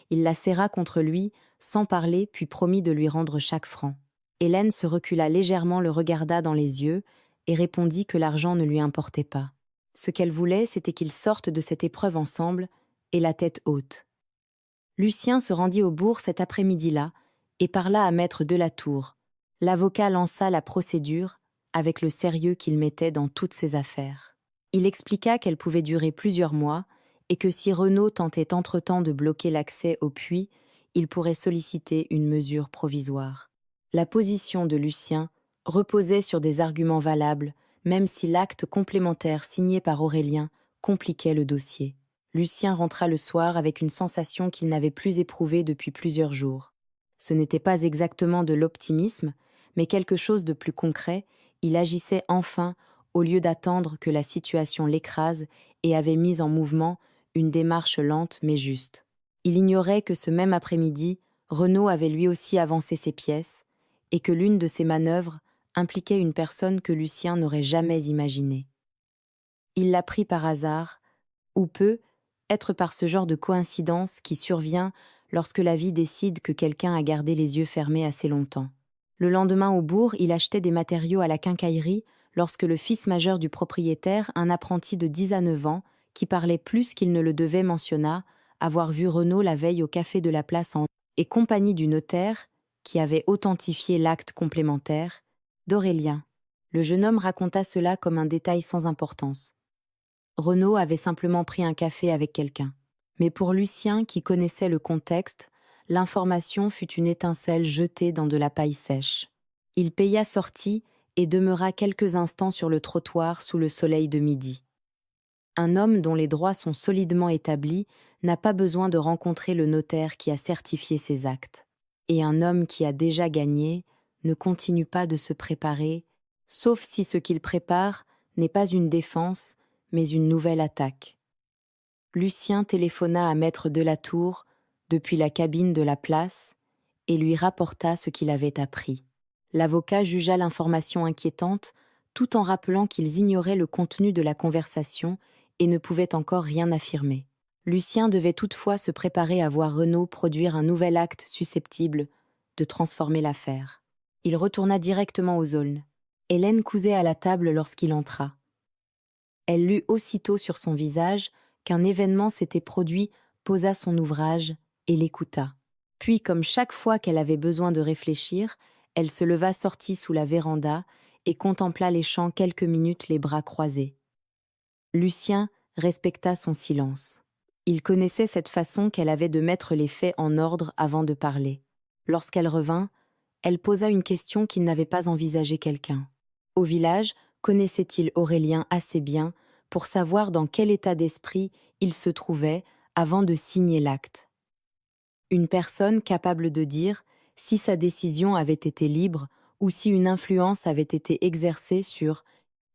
Il la serra contre lui, sans parler, puis promit de lui rendre chaque franc. Hélène se recula légèrement, le regarda dans les yeux, et répondit que l'argent ne lui importait pas. Ce qu'elle voulait, c'était qu'ils sortent de cette épreuve ensemble, et la tête haute. Lucien se rendit au bourg cet après-midi-là, et parla à maître Delatour. L'avocat lança la procédure, avec le sérieux qu'il mettait dans toutes ses affaires. Il expliqua qu'elle pouvait durer plusieurs mois, et que si Renaud tentait entre-temps de bloquer l'accès au puits, il pourrait solliciter une mesure provisoire. La position de Lucien reposait sur des arguments valables, même si l'acte complémentaire signé par Aurélien compliquait le dossier. Lucien rentra le soir avec une sensation qu'il n'avait plus éprouvée depuis plusieurs jours. Ce n'était pas exactement de l'optimisme, mais quelque chose de plus concret. Il agissait enfin au lieu d'attendre que la situation l'écrase et avait mis en mouvement une démarche lente mais juste. Il ignorait que ce même après-midi, Renaud avait lui aussi avancé ses pièces et que l'une de ses manœuvres impliquait une personne que Lucien n'aurait jamais imaginée. Il l'a pris par hasard, ou peut être par ce genre de coïncidence qui survient lorsque la vie décide que quelqu'un a gardé les yeux fermés assez longtemps. Le lendemain au bourg, il achetait des matériaux à la quincaillerie lorsque le fils majeur du propriétaire, un apprenti de 10 à 9 ans, qui parlait plus qu'il ne le devait, mentionna avoir vu Renaud la veille au café de la place et compagnie du notaire, qui avait authentifié l'acte complémentaire, d'Aurélien. Le jeune homme raconta cela comme un détail sans importance. Renaud avait simplement pris un café avec quelqu'un. Mais pour Lucien, qui connaissait le contexte, l'information fut une étincelle jetée dans de la paille sèche. Il paya sortie et demeura quelques instants sur le trottoir sous le soleil de midi. Un homme dont les droits sont solidement établis n'a pas besoin de rencontrer le notaire qui a certifié ses actes. Et un homme qui a déjà gagné ne continue pas de se préparer, sauf si ce qu'il prépare n'est pas une défense, mais une nouvelle attaque. Lucien téléphona à maître Delatour depuis la cabine de la place et lui rapporta ce qu'il avait appris. L'avocat jugea l'information inquiétante tout en rappelant qu'ils ignoraient le contenu de la conversation et ne pouvaient encore rien affirmer. Lucien devait toutefois se préparer à voir Renaud produire un nouvel acte susceptible de transformer l'affaire. Il retourna directement aux aulnes. Hélène cousait à la table lorsqu'il entra. Elle lut aussitôt sur son visage qu'un événement s'était produit, posa son ouvrage et l'écouta. Puis, comme chaque fois qu'elle avait besoin de réfléchir, elle se leva, sortit sous la véranda et contempla les champs quelques minutes les bras croisés. Lucien respecta son silence. Il connaissait cette façon qu'elle avait de mettre les faits en ordre avant de parler. Lorsqu'elle revint, elle posa une question qu'il n'avait pas envisagé quelqu'un. Au village, connaissait-il Aurélien assez bien pour savoir dans quel état d'esprit il se trouvait avant de signer l'acte? Une personne capable de dire si sa décision avait été libre ou si une influence avait été exercée sur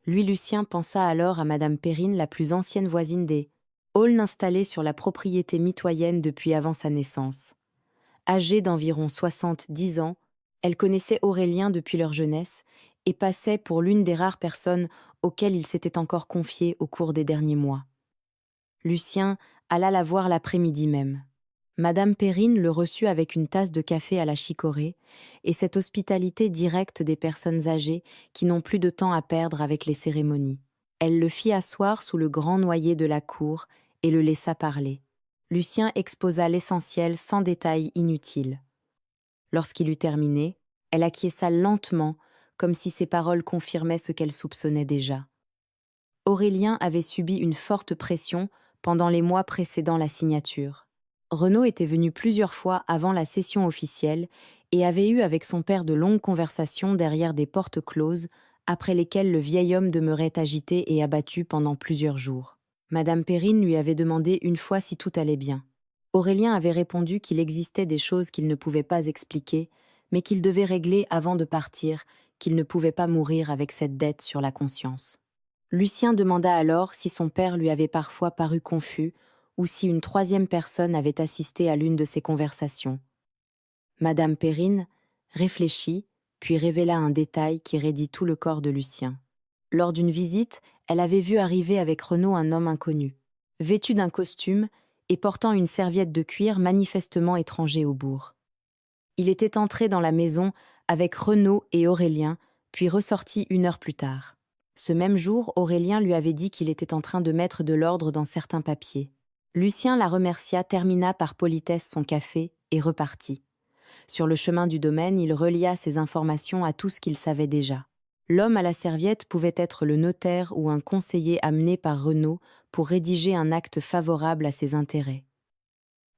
lui. Lucien pensa alors à Madame Perrine, la plus ancienne voisine des Aulnes, installée sur la propriété mitoyenne depuis avant sa naissance. Âgée d'environ 70 ans, elle connaissait Aurélien depuis leur jeunesse et passait pour l'une des rares personnes auxquelles il s'était encore confié au cours des derniers mois. Lucien alla la voir l'après-midi même. Madame Perrine le reçut avec une tasse de café à la chicorée, et cette hospitalité directe des personnes âgées qui n'ont plus de temps à perdre avec les cérémonies. Elle le fit asseoir sous le grand noyer de la cour et le laissa parler. Lucien exposa l'essentiel sans détails inutiles. Lorsqu'il eut terminé, elle acquiesça lentement, comme si ses paroles confirmaient ce qu'elle soupçonnait déjà. Aurélien avait subi une forte pression pendant les mois précédant la signature. Renaud était venu plusieurs fois avant la session officielle et avait eu avec son père de longues conversations derrière des portes closes, après lesquelles le vieil homme demeurait agité et abattu pendant plusieurs jours. Madame Perrine lui avait demandé une fois si tout allait bien. Aurélien avait répondu qu'il existait des choses qu'il ne pouvait pas expliquer, mais qu'il devait régler avant de partir, qu'il ne pouvait pas mourir avec cette dette sur la conscience. Lucien demanda alors si son père lui avait parfois paru confus ou si une troisième personne avait assisté à l'une de ces conversations. Madame Perrine réfléchit, puis révéla un détail qui raidit tout le corps de Lucien. Lors d'une visite, elle avait vu arriver avec Renaud un homme inconnu, vêtu d'un costume et portant une serviette de cuir manifestement étranger au bourg. Il était entré dans la maison avec Renaud et Aurélien, puis ressorti 1 heure plus tard. Ce même jour, Aurélien lui avait dit qu'il était en train de mettre de l'ordre dans certains papiers. Lucien la remercia, termina par politesse son café et repartit. Sur le chemin du domaine, il relia ses informations à tout ce qu'il savait déjà. L'homme à la serviette pouvait être le notaire ou un conseiller amené par Renaud pour rédiger un acte favorable à ses intérêts.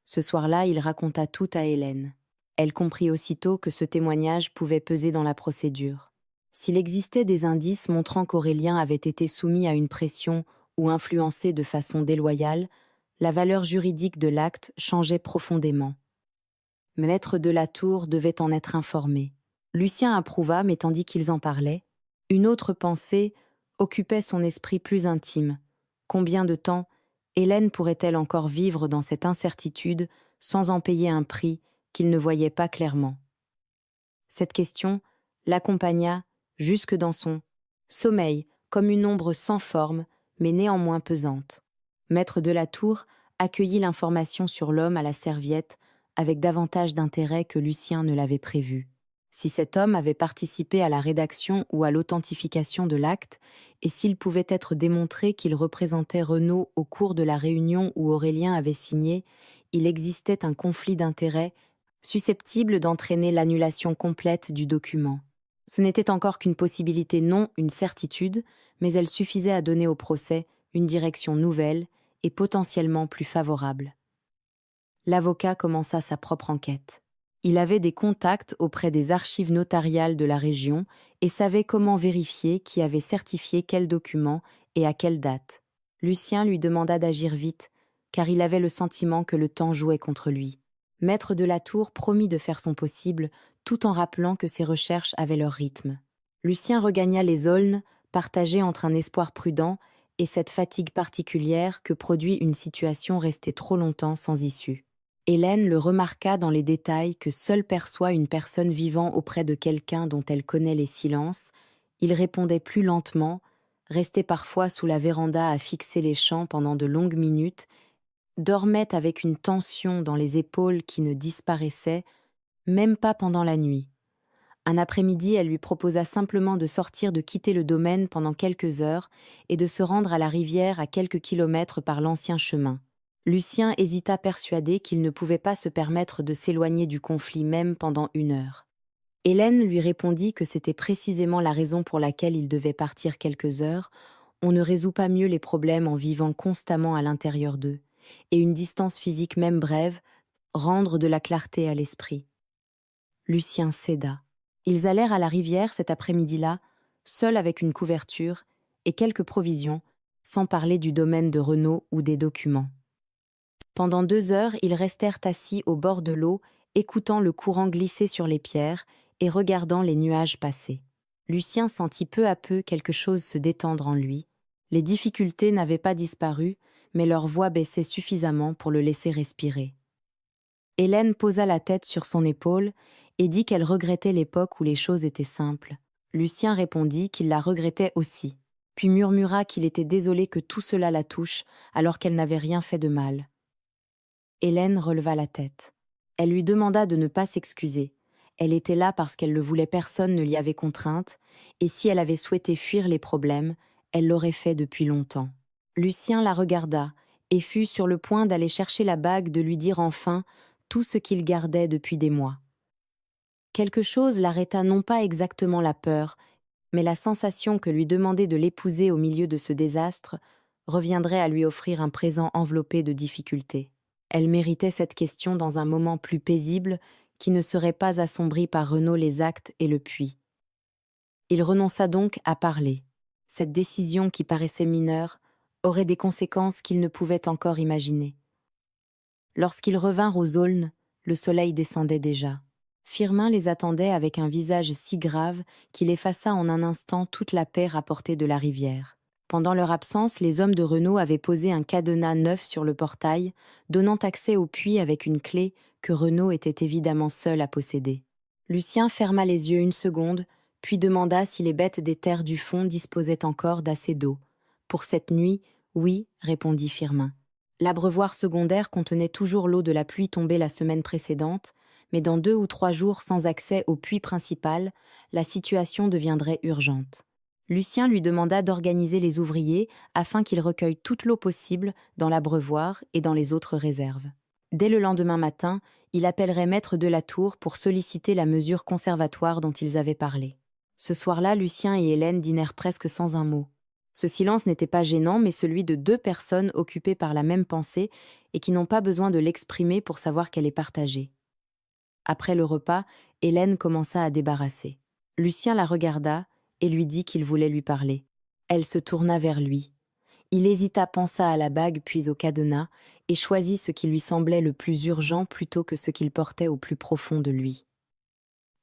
Ce soir-là, il raconta tout à Hélène. Elle comprit aussitôt que ce témoignage pouvait peser dans la procédure. S'il existait des indices montrant qu'Aurélien avait été soumis à une pression ou influencé de façon déloyale, la valeur juridique de l'acte changeait profondément. Maître de la Tour devait en être informé. Lucien approuva, mais tandis qu'ils en parlaient, une autre pensée occupait son esprit plus intime. Combien de temps Hélène pourrait-elle encore vivre dans cette incertitude sans en payer un prix qu'il ne voyait pas clairement? Cette question l'accompagna jusque dans son sommeil, comme une ombre sans forme, mais néanmoins pesante. Maître de la Tour accueillit l'information sur l'homme à la serviette avec davantage d'intérêt que Lucien ne l'avait prévu. Si cet homme avait participé à la rédaction ou à l'authentification de l'acte, et s'il pouvait être démontré qu'il représentait Renaud au cours de la réunion où Aurélien avait signé, il existait un conflit d'intérêts susceptible d'entraîner l'annulation complète du document. Ce n'était encore qu'une possibilité, non une certitude, mais elle suffisait à donner au procès une direction nouvelle et potentiellement plus favorable. L'avocat commença sa propre enquête. Il avait des contacts auprès des archives notariales de la région et savait comment vérifier qui avait certifié quel document et à quelle date. Lucien lui demanda d'agir vite, car il avait le sentiment que le temps jouait contre lui. Maître de la Tour promit de faire son possible, tout en rappelant que ses recherches avaient leur rythme. Lucien regagna les Aulnes, partagé entre un espoir prudent et cette fatigue particulière que produit une situation restée trop longtemps sans issue. Hélène le remarqua dans les détails que seule perçoit une personne vivant auprès de quelqu'un dont elle connaît les silences. Il répondait plus lentement, restait parfois sous la véranda à fixer les champs pendant de longues minutes, dormait avec une tension dans les épaules qui ne disparaissait, même pas pendant la nuit. Un après-midi, elle lui proposa simplement de sortir, de quitter le domaine pendant quelques heures et de se rendre à la rivière à quelques kilomètres par l'ancien chemin. Lucien hésita, persuadé qu'il ne pouvait pas se permettre de s'éloigner du conflit même pendant 1 heure. Hélène lui répondit que c'était précisément la raison pour laquelle il devait partir quelques heures. On ne résout pas mieux les problèmes en vivant constamment à l'intérieur d'eux. et une distance physique même brève, rendre de la clarté à l'esprit. Lucien céda. Ils allèrent à la rivière cet après-midi-là, seuls avec une couverture et quelques provisions, sans parler du domaine de Renaud ou des documents. Pendant 2 heures, ils restèrent assis au bord de l'eau, écoutant le courant glisser sur les pierres et regardant les nuages passer. Lucien sentit peu à peu quelque chose se détendre en lui. Les difficultés n'avaient pas disparu, mais leur voix baissait suffisamment pour le laisser respirer. Hélène posa la tête sur son épaule et dit qu'elle regrettait l'époque où les choses étaient simples. Lucien répondit qu'il la regrettait aussi, puis murmura qu'il était désolé que tout cela la touche alors qu'elle n'avait rien fait de mal. Hélène releva la tête. Elle lui demanda de ne pas s'excuser. Elle était là parce qu'elle le voulait, personne ne l'y avait contrainte, et si elle avait souhaité fuir les problèmes, elle l'aurait fait depuis longtemps. Lucien la regarda et fut sur le point d'aller chercher la bague, de lui dire enfin tout ce qu'il gardait depuis des mois. Quelque chose l'arrêta, non pas exactement la peur, mais la sensation que lui demander de l'épouser au milieu de ce désastre reviendrait à lui offrir un présent enveloppé de difficultés. Elle méritait cette question dans un moment plus paisible qui ne serait pas assombri par Renaud, les actes et le puits. Il renonça donc à parler. Cette décision qui paraissait mineure aurait des conséquences qu'il ne pouvait encore imaginer. Lorsqu'ils revinrent aux aulnes, le soleil descendait déjà. Firmin les attendait avec un visage si grave qu'il effaça en un instant toute la paix rapportée de la rivière. Pendant leur absence, les hommes de Renaud avaient posé un cadenas neuf sur le portail, donnant accès au puits avec une clé que Renaud était évidemment seul à posséder. Lucien ferma les yeux une seconde, puis demanda si les bêtes des terres du fond disposaient encore d'assez d'eau. Pour cette nuit, oui, répondit Firmin. L'abreuvoir secondaire contenait toujours l'eau de la pluie tombée la semaine précédente, mais dans 2 ou 3 jours sans accès au puits principal, la situation deviendrait urgente. Lucien lui demanda d'organiser les ouvriers afin qu'ils recueillent toute l'eau possible dans l'abreuvoir et dans les autres réserves. Dès le lendemain matin, il appellerait maître de la Tour pour solliciter la mesure conservatoire dont ils avaient parlé. Ce soir-là, Lucien et Hélène dînèrent presque sans un mot. Ce silence n'était pas gênant, mais celui de 2 personnes occupées par la même pensée et qui n'ont pas besoin de l'exprimer pour savoir qu'elle est partagée. Après le repas, Hélène commença à débarrasser. Lucien la regarda et lui dit qu'il voulait lui parler. Elle se tourna vers lui. Il hésita, pensa à la bague puis au cadenas et choisit ce qui lui semblait le plus urgent plutôt que ce qu'il portait au plus profond de lui.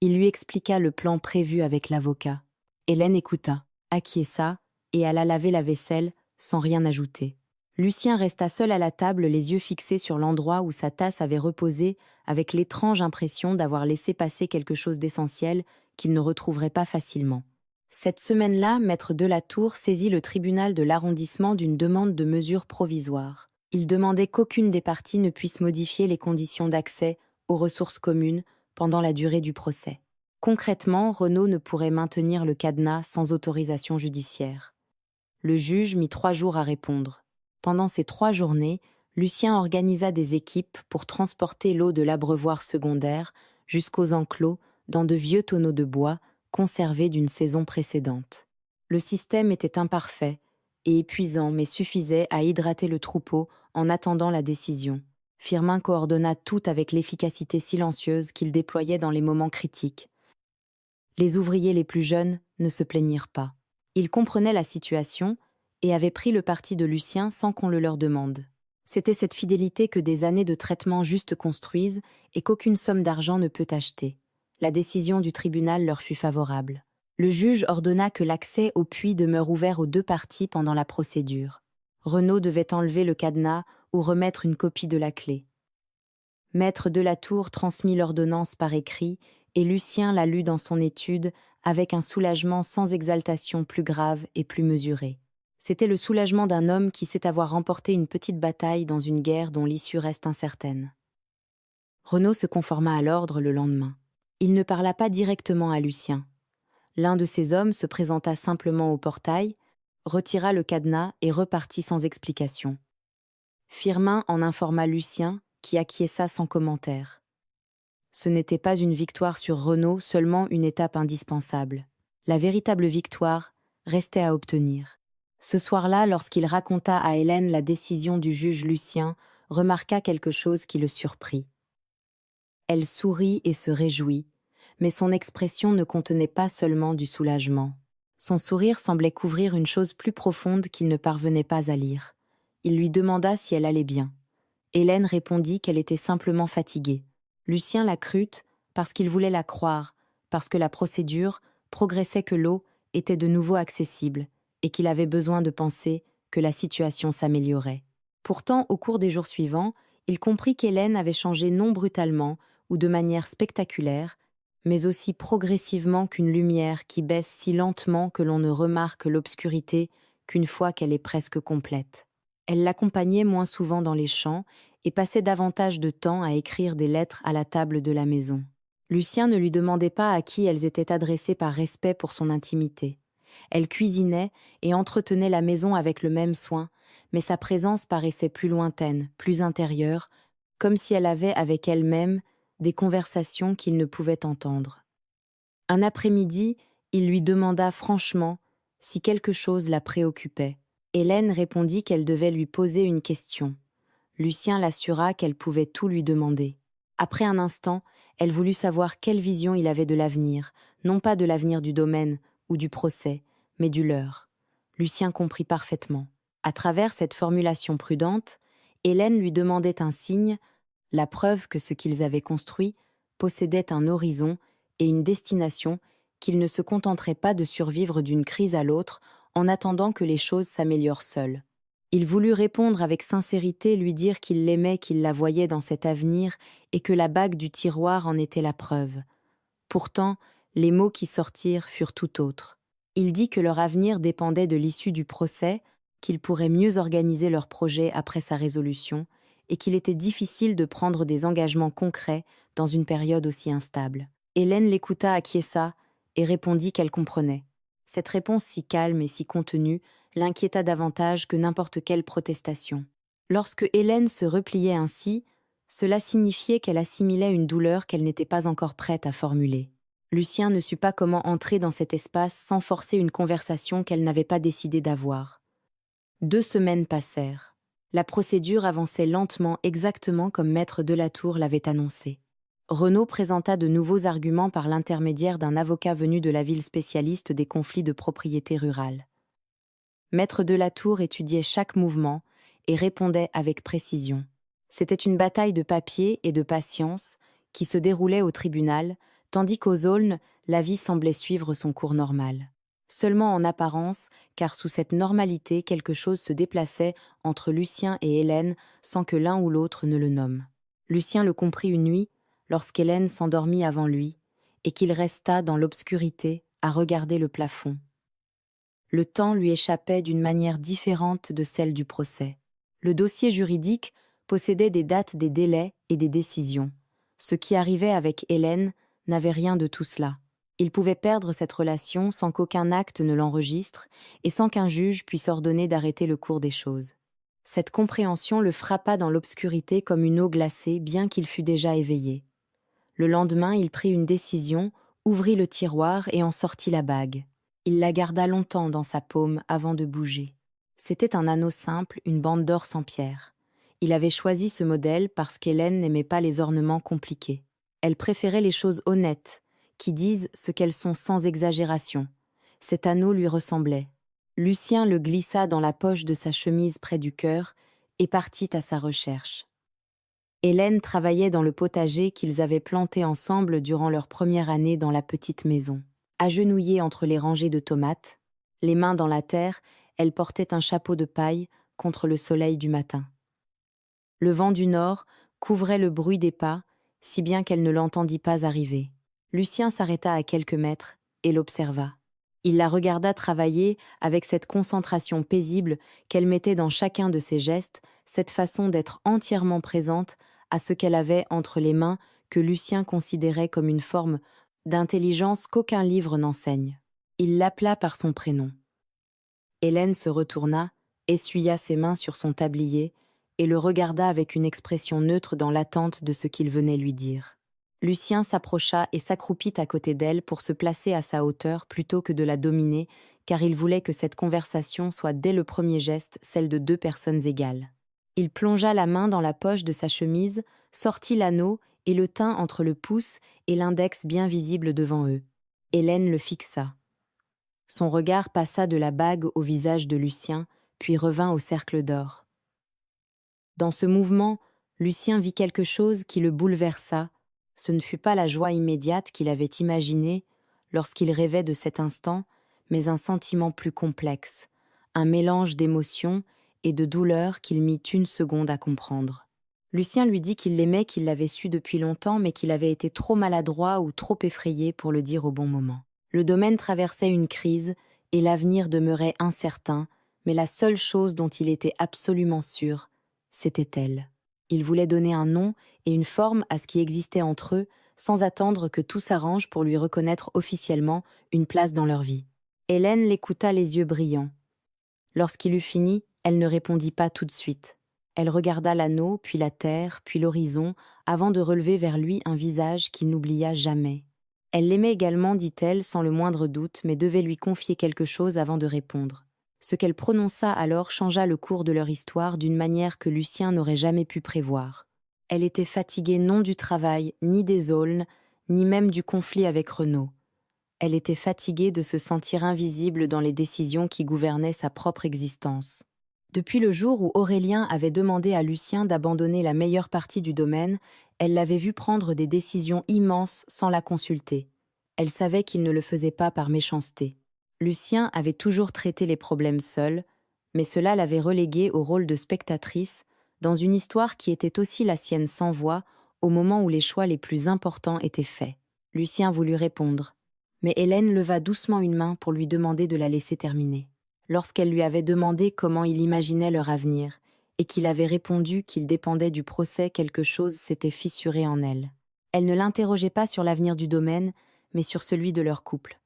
Il lui expliqua le plan prévu avec l'avocat. Hélène écouta, acquiesça et alla laver la vaisselle sans rien ajouter. Lucien resta seul à la table, les yeux fixés sur l'endroit où sa tasse avait reposé, avec l'étrange impression d'avoir laissé passer quelque chose d'essentiel qu'il ne retrouverait pas facilement. Cette semaine-là, maître de la Tour saisit le tribunal de l'arrondissement d'une demande de mesures provisoires. Il demandait qu'aucune des parties ne puisse modifier les conditions d'accès aux ressources communes pendant la durée du procès. Concrètement, Renaud ne pourrait maintenir le cadenas sans autorisation judiciaire. Le juge mit 3 jours à répondre. Pendant ces 3 journées, Lucien organisa des équipes pour transporter l'eau de l'abreuvoir secondaire jusqu'aux enclos dans de vieux tonneaux de bois conservés d'une saison précédente. Le système était imparfait et épuisant, mais suffisait à hydrater le troupeau en attendant la décision. Firmin coordonna tout avec l'efficacité silencieuse qu'il déployait dans les moments critiques. Les ouvriers les plus jeunes ne se plaignirent pas. Ils comprenaient la situation et avaient pris le parti de Lucien sans qu'on le leur demande. C'était cette fidélité que des années de traitement juste construisent et qu'aucune somme d'argent ne peut acheter. La décision du tribunal leur fut favorable. Le juge ordonna que l'accès au puits demeure ouvert aux 2 parties pendant la procédure. Renaud devait enlever le cadenas ou remettre une copie de la clé. Maître de la Tour transmit l'ordonnance par écrit et Lucien la lut dans son étude avec un soulagement sans exaltation plus grave et plus mesuré. C'était le soulagement d'un homme qui sait avoir remporté une petite bataille dans une guerre dont l'issue reste incertaine. Renaud se conforma à l'ordre le lendemain. Il ne parla pas directement à Lucien. L'un de ses hommes se présenta simplement au portail, retira le cadenas et repartit sans explication. Firmin en informa Lucien, qui acquiesça sans commentaire. Ce n'était pas une victoire sur Renaud, seulement une étape indispensable. La véritable victoire restait à obtenir. Ce soir-là, lorsqu'il raconta à Hélène la décision du juge Lucien, remarqua quelque chose qui le surprit. Elle sourit et se réjouit, mais son expression ne contenait pas seulement du soulagement. Son sourire semblait couvrir une chose plus profonde qu'il ne parvenait pas à lire. Il lui demanda si elle allait bien. Hélène répondit qu'elle était simplement fatiguée. Lucien la crut parce qu'il voulait la croire, parce que la procédure progressait, que l'eau était de nouveau accessible et qu'il avait besoin de penser que la situation s'améliorait. Pourtant, au cours des jours suivants, il comprit qu'Hélène avait changé non brutalement ou de manière spectaculaire, mais aussi progressivement qu'une lumière qui baisse si lentement que l'on ne remarque l'obscurité qu'une fois qu'elle est presque complète. Elle l'accompagnait moins souvent dans les champs et passait davantage de temps à écrire des lettres à la table de la maison. Lucien ne lui demandait pas à qui elles étaient adressées par respect pour son intimité. Elle cuisinait et entretenait la maison avec le même soin, mais sa présence paraissait plus lointaine, plus intérieure, comme si elle avait avec elle-même des conversations qu'il ne pouvait entendre. Un après-midi, il lui demanda franchement si quelque chose la préoccupait. Hélène répondit qu'elle devait lui poser une question. Lucien l'assura qu'elle pouvait tout lui demander. Après un instant, elle voulut savoir quelle vision il avait de l'avenir, non pas de l'avenir du domaine ou du procès, mais du leur. Lucien comprit parfaitement. À travers cette formulation prudente, Hélène lui demandait un signe, la preuve que ce qu'ils avaient construit possédait un horizon et une destination, qu'ils ne se contenteraient pas de survivre d'une crise à l'autre en attendant que les choses s'améliorent seules. Il voulut répondre avec sincérité, lui dire qu'il l'aimait, qu'il la voyait dans cet avenir et que la bague du tiroir en était la preuve. Pourtant, les mots qui sortirent furent tout autres. Il dit que leur avenir dépendait de l'issue du procès, qu'ils pourraient mieux organiser leur projet après sa résolution, et qu'il était difficile de prendre des engagements concrets dans une période aussi instable. Hélène l'écouta, acquiesça et répondit qu'elle comprenait. Cette réponse si calme et si contenue l'inquiéta davantage que n'importe quelle protestation. Lorsque Hélène se repliait ainsi, cela signifiait qu'elle assimilait une douleur qu'elle n'était pas encore prête à formuler. Lucien ne sut pas comment entrer dans cet espace sans forcer une conversation qu'elle n'avait pas décidé d'avoir. 2 semaines passèrent. La procédure avançait lentement, exactement comme maître Delatour l'avait annoncé. Renaud présenta de nouveaux arguments par l'intermédiaire d'un avocat venu de la ville spécialiste des conflits de propriété rurale. Maître Delatour étudiait chaque mouvement et répondait avec précision. C'était une bataille de papier et de patience qui se déroulait au tribunal, tandis qu'aux aulnes, la vie semblait suivre son cours normal. Seulement en apparence, car sous cette normalité, quelque chose se déplaçait entre Lucien et Hélène sans que l'un ou l'autre ne le nomme. Lucien le comprit une nuit, lorsqu'Hélène s'endormit avant lui, et qu'il resta dans l'obscurité à regarder le plafond. Le temps lui échappait d'une manière différente de celle du procès. Le dossier juridique possédait des dates, des délais et des décisions. Ce qui arrivait avec Hélène n'avait rien de tout cela. Il pouvait perdre cette relation sans qu'aucun acte ne l'enregistre et sans qu'un juge puisse ordonner d'arrêter le cours des choses. Cette compréhension le frappa dans l'obscurité comme une eau glacée, bien qu'il fût déjà éveillé. Le lendemain, il prit une décision, ouvrit le tiroir et en sortit la bague. Il la garda longtemps dans sa paume avant de bouger. C'était un anneau simple, une bande d'or sans pierre. Il avait choisi ce modèle parce qu'Hélène n'aimait pas les ornements compliqués. Elle préférait les choses honnêtes, qui disent ce qu'elles sont sans exagération. Cet anneau lui ressemblait. Lucien le glissa dans la poche de sa chemise près du cœur et partit à sa recherche. Hélène travaillait dans le potager qu'ils avaient planté ensemble durant leur première année dans la petite maison. Agenouillée entre les rangées de tomates, les mains dans la terre, elle portait un chapeau de paille contre le soleil du matin. Le vent du nord couvrait le bruit des pas, si bien qu'elle ne l'entendit pas arriver. Lucien s'arrêta à quelques mètres et l'observa. Il la regarda travailler avec cette concentration paisible qu'elle mettait dans chacun de ses gestes, cette façon d'être entièrement présente à ce qu'elle avait entre les mains que Lucien considérait comme une forme d'intelligence qu'aucun livre n'enseigne. Il l'appela par son prénom. Hélène se retourna, essuya ses mains sur son tablier et le regarda avec une expression neutre dans l'attente de ce qu'il venait lui dire. Lucien s'approcha et s'accroupit à côté d'elle pour se placer à sa hauteur plutôt que de la dominer, car il voulait que cette conversation soit dès le premier geste celle de 2 personnes égales. Il plongea la main dans la poche de sa chemise, sortit l'anneau et le tint entre le pouce et l'index bien visible devant eux. Hélène le fixa. Son regard passa de la bague au visage de Lucien, puis revint au cercle d'or. Dans ce mouvement, Lucien vit quelque chose qui le bouleversa. Ce ne fut pas la joie immédiate qu'il avait imaginée lorsqu'il rêvait de cet instant, mais un sentiment plus complexe, un mélange d'émotions et de douleur qu'il mit une seconde à comprendre. Lucien lui dit qu'il l'aimait, qu'il l'avait su depuis longtemps, mais qu'il avait été trop maladroit ou trop effrayé pour le dire au bon moment. Le domaine traversait une crise et l'avenir demeurait incertain, mais la seule chose dont il était absolument sûr, c'était elle. Il voulait donner un nom et une forme à ce qui existait entre eux, sans attendre que tout s'arrange pour lui reconnaître officiellement une place dans leur vie. Hélène l'écouta les yeux brillants. Lorsqu'il eut fini, elle ne répondit pas tout de suite. Elle regarda l'anneau, puis la terre, puis l'horizon, avant de relever vers lui un visage qu'il n'oublia jamais. Elle l'aimait également, dit-elle, sans le moindre doute, mais devait lui confier quelque chose avant de répondre. Ce qu'elle prononça alors changea le cours de leur histoire d'une manière que Lucien n'aurait jamais pu prévoir. Elle était fatiguée non du travail, ni des aulnes, ni même du conflit avec Renaud. Elle était fatiguée de se sentir invisible dans les décisions qui gouvernaient sa propre existence. Depuis le jour où Aurélien avait demandé à Lucien d'abandonner la meilleure partie du domaine, elle l'avait vu prendre des décisions immenses sans la consulter. Elle savait qu'il ne le faisait pas par méchanceté. Lucien avait toujours traité les problèmes seul, mais cela l'avait reléguée au rôle de spectatrice dans une histoire qui était aussi la sienne sans voix au moment où les choix les plus importants étaient faits. Lucien voulut répondre, mais Hélène leva doucement une main pour lui demander de la laisser terminer. Lorsqu'elle lui avait demandé comment il imaginait leur avenir, et qu'il avait répondu qu'il dépendait du procès, quelque chose s'était fissuré en elle. Elle ne l'interrogeait pas sur l'avenir du domaine, mais sur celui de leur couple.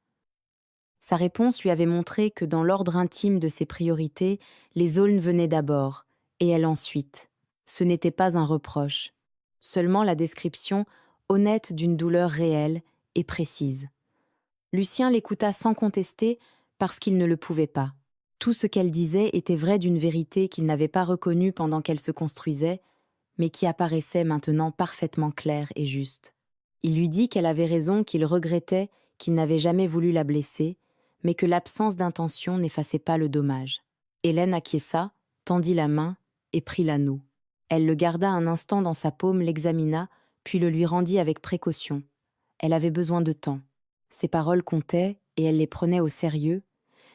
Sa réponse lui avait montré que dans l'ordre intime de ses priorités, les aulnes venaient d'abord, et elle ensuite. Ce n'était pas un reproche, seulement la description honnête d'une douleur réelle et précise. Lucien l'écouta sans contester parce qu'il ne le pouvait pas. Tout ce qu'elle disait était vrai d'une vérité qu'il n'avait pas reconnue pendant qu'elle se construisait, mais qui apparaissait maintenant parfaitement claire et juste. Il lui dit qu'elle avait raison, qu'il regrettait, qu'il n'avait jamais voulu la blesser, mais que l'absence d'intention n'effaçait pas le dommage. Hélène acquiesça, tendit la main et prit l'anneau. Elle le garda un instant dans sa paume, l'examina, puis le lui rendit avec précaution. Elle avait besoin de temps. Ses paroles comptaient et elle les prenait au sérieux,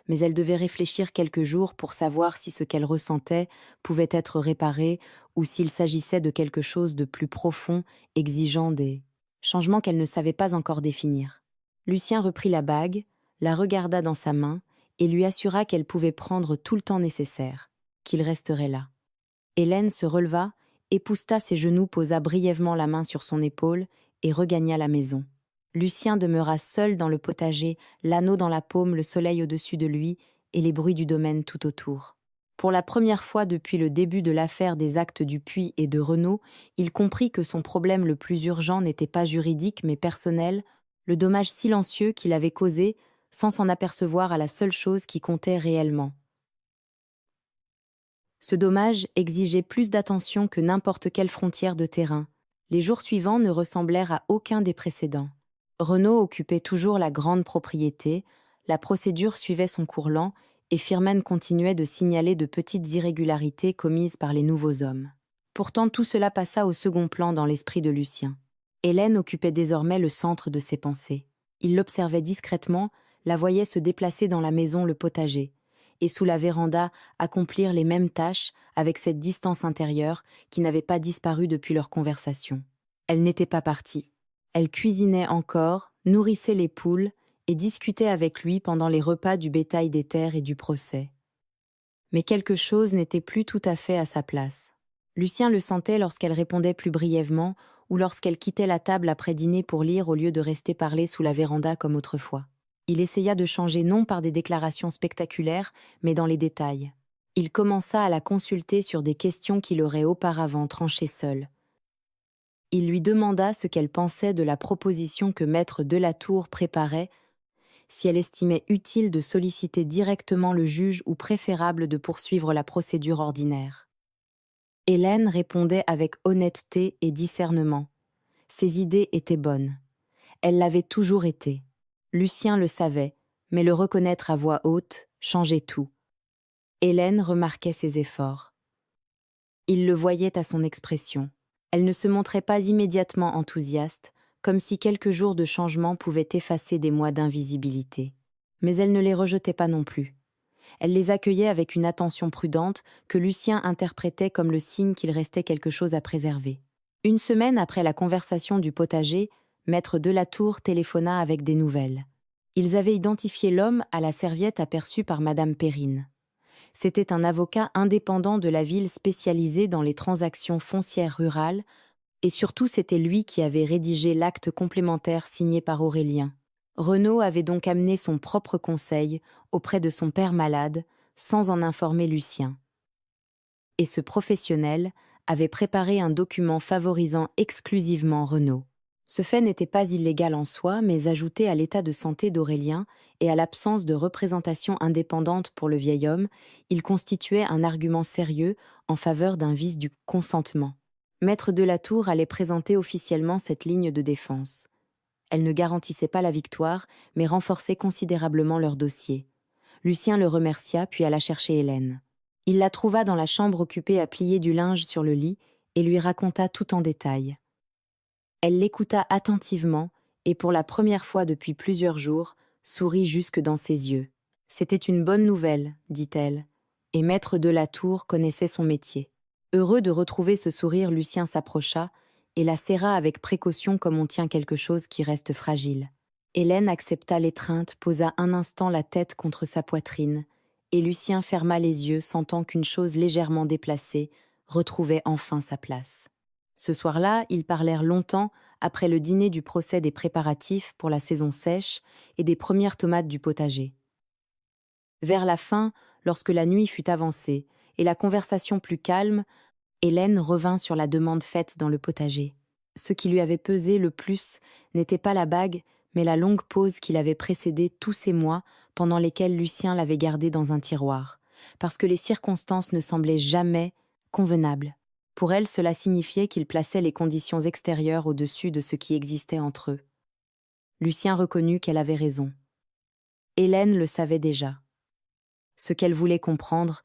mais elle devait réfléchir quelques jours pour savoir si ce qu'elle ressentait pouvait être réparé ou s'il s'agissait de quelque chose de plus profond, exigeant des changements qu'elle ne savait pas encore définir. Lucien reprit la bague, la regarda dans sa main et lui assura qu'elle pouvait prendre tout le temps nécessaire, qu'il resterait là. Hélène se releva, épousseta ses genoux, posa brièvement la main sur son épaule et regagna la maison. Lucien demeura seul dans le potager, l'anneau dans la paume, le soleil au-dessus de lui et les bruits du domaine tout autour. Pour la première fois depuis le début de l'affaire des actes du Puy et de Renaud, il comprit que son problème le plus urgent n'était pas juridique mais personnel, le dommage silencieux qu'il avait causé sans s'en apercevoir à la seule chose qui comptait réellement. Ce dommage exigeait plus d'attention que n'importe quelle frontière de terrain. Les jours suivants ne ressemblèrent à aucun des précédents. Renaud occupait toujours la grande propriété, la procédure suivait son cours lent et Firmin continuait de signaler de petites irrégularités commises par les nouveaux hommes. Pourtant tout cela passa au second plan dans l'esprit de Lucien. Hélène occupait désormais le centre de ses pensées. Il l'observait discrètement, la voyait se déplacer dans la maison, le potager, et sous la véranda accomplir les mêmes tâches avec cette distance intérieure qui n'avait pas disparu depuis leur conversation. Elle n'était pas partie. Elle cuisinait encore, nourrissait les poules et discutait avec lui pendant les repas du bétail des terres et du procès. Mais quelque chose n'était plus tout à fait à sa place. Lucien le sentait lorsqu'elle répondait plus brièvement ou lorsqu'elle quittait la table après dîner pour lire au lieu de rester parler sous la véranda comme autrefois. Il essaya de changer non par des déclarations spectaculaires, mais dans les détails. Il commença à la consulter sur des questions qu'il aurait auparavant tranchées seul. Il lui demanda ce qu'elle pensait de la proposition que maître Delatour préparait, si elle estimait utile de solliciter directement le juge ou préférable de poursuivre la procédure ordinaire. Hélène répondait avec honnêteté et discernement. Ses idées étaient bonnes. Elles l'avaient toujours été. Lucien le savait, mais le reconnaître à voix haute changeait tout. Hélène remarquait ses efforts. Il le voyait à son expression. Elle ne se montrait pas immédiatement enthousiaste, comme si quelques jours de changement pouvaient effacer des mois d'invisibilité. Mais elle ne les rejetait pas non plus. Elle les accueillait avec une attention prudente que Lucien interprétait comme le signe qu'il restait quelque chose à préserver. Une semaine après la conversation du potager, Maître Delatour téléphona avec des nouvelles. Ils avaient identifié l'homme à la serviette aperçue par Madame Perrine. C'était un avocat indépendant de la ville spécialisé dans les transactions foncières rurales, et surtout c'était lui qui avait rédigé l'acte complémentaire signé par Aurélien. Renaud avait donc amené son propre conseil auprès de son père malade, sans en informer Lucien. Et ce professionnel avait préparé un document favorisant exclusivement Renaud. Ce fait n'était pas illégal en soi, mais ajouté à l'état de santé d'Aurélien et à l'absence de représentation indépendante pour le vieil homme, il constituait un argument sérieux en faveur d'un vice du consentement. Maître Delatour allait présenter officiellement cette ligne de défense. Elle ne garantissait pas la victoire, mais renforçait considérablement leur dossier. Lucien le remercia, puis alla chercher Hélène. Il la trouva dans la chambre occupée à plier du linge sur le lit et lui raconta tout en détail. Elle l'écouta attentivement et pour la première fois depuis plusieurs jours, sourit jusque dans ses yeux. C'était une bonne nouvelle, dit-elle, et Maître Delatour connaissait son métier. Heureux de retrouver ce sourire, Lucien s'approcha et la serra avec précaution comme on tient quelque chose qui reste fragile. Hélène accepta l'étreinte, posa un instant la tête contre sa poitrine, et Lucien ferma les yeux, sentant qu'une chose légèrement déplacée retrouvait enfin sa place. Ce soir-là, ils parlèrent longtemps après le dîner du procès des préparatifs pour la saison sèche et des premières tomates du potager. Vers la fin, lorsque la nuit fut avancée et la conversation plus calme, Hélène revint sur la demande faite dans le potager. Ce qui lui avait pesé le plus n'était pas la bague, mais la longue pause qui l'avait précédée tous ces mois pendant lesquels Lucien l'avait gardée dans un tiroir, parce que les circonstances ne semblaient jamais convenables. Pour elle, cela signifiait qu'il plaçait les conditions extérieures au-dessus de ce qui existait entre eux. Lucien reconnut qu'elle avait raison. Hélène le savait déjà. Ce qu'elle voulait comprendre,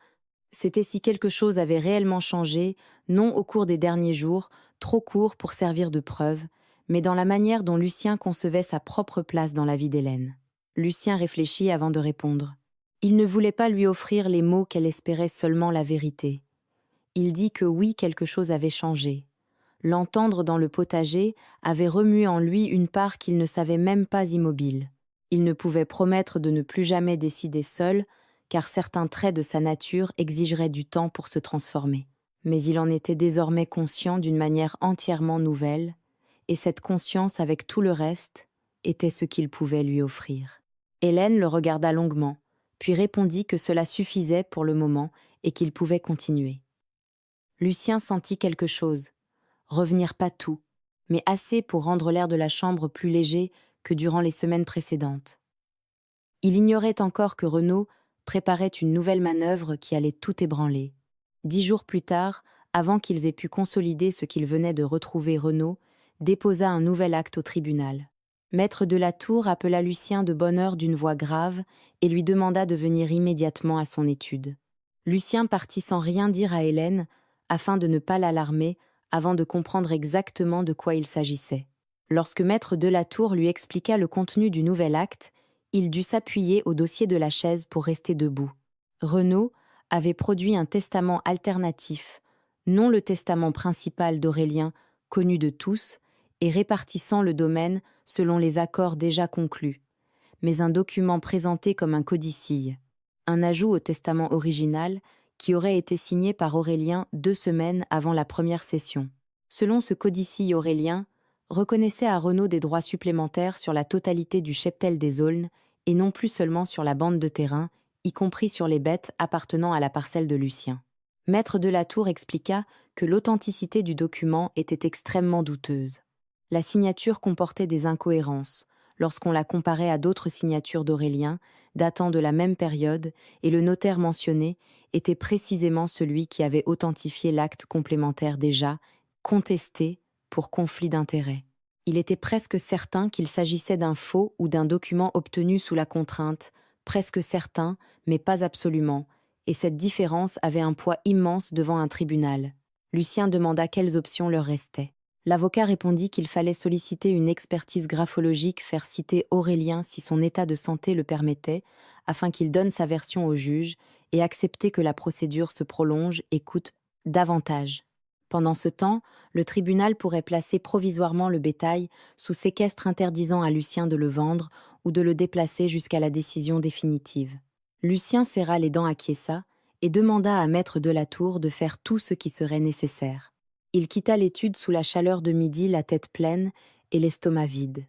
c'était si quelque chose avait réellement changé, non au cours des derniers jours, trop courts pour servir de preuve, mais dans la manière dont Lucien concevait sa propre place dans la vie d'Hélène. Lucien réfléchit avant de répondre. Il ne voulait pas lui offrir les mots qu'elle espérait seulement la vérité. Il dit que oui, quelque chose avait changé. L'entendre dans le potager avait remué en lui une part qu'il ne savait même pas immobile. Il ne pouvait promettre de ne plus jamais décider seul, car certains traits de sa nature exigeraient du temps pour se transformer. Mais il en était désormais conscient d'une manière entièrement nouvelle, et cette conscience avec tout le reste était ce qu'il pouvait lui offrir. Hélène le regarda longuement, puis répondit que cela suffisait pour le moment et qu'il pouvait continuer. Lucien sentit quelque chose, revenir pas tout, mais assez pour rendre l'air de la chambre plus léger que durant les semaines précédentes. Il ignorait encore que Renaud préparait une nouvelle manœuvre qui allait tout ébranler. 10 jours plus tard, avant qu'ils aient pu consolider ce qu'ils venaient de retrouver, Renaud déposa un nouvel acte au tribunal. Maître Delatour appela Lucien de bonne heure d'une voix grave et lui demanda de venir immédiatement à son étude. Lucien partit sans rien dire à Hélène, afin de ne pas l'alarmer, avant de comprendre exactement de quoi il s'agissait. Lorsque Maître Delatour lui expliqua le contenu du nouvel acte, il dut s'appuyer au dossier de la chaise pour rester debout. Renaud avait produit un testament alternatif, non le testament principal d'Aurélien, connu de tous, et répartissant le domaine selon les accords déjà conclus, mais un document présenté comme un codicille, un ajout au testament original qui aurait été signé par Aurélien 2 semaines avant la première session. Selon ce codicille, Aurélien reconnaissait à Renaud des droits supplémentaires sur la totalité du cheptel des Aulnes et non plus seulement sur la bande de terrain, y compris sur les bêtes appartenant à la parcelle de Lucien. Maître Delatour expliqua que l'authenticité du document était extrêmement douteuse. La signature comportait des incohérences, lorsqu'on la comparait à d'autres signatures d'Aurélien, datant de la même période, et le notaire mentionné était précisément celui qui avait authentifié l'acte complémentaire déjà contesté pour conflit d'intérêts. Il était presque certain qu'il s'agissait d'un faux ou d'un document obtenu sous la contrainte, presque certain, mais pas absolument, et cette différence avait un poids immense devant un tribunal. Lucien demanda quelles options leur restaient. L'avocat répondit qu'il fallait solliciter une expertise graphologique, faire citer Aurélien si son état de santé le permettait, afin qu'il donne sa version au juge, et accepter que la procédure se prolonge et coûte davantage. Pendant ce temps, le tribunal pourrait placer provisoirement le bétail sous séquestre interdisant à Lucien de le vendre ou de le déplacer jusqu'à la décision définitive. Lucien serra les dents à Chiesa et demanda à maître Delatour de faire tout ce qui serait nécessaire. Il quitta l'étude sous la chaleur de midi, la tête pleine et l'estomac vide.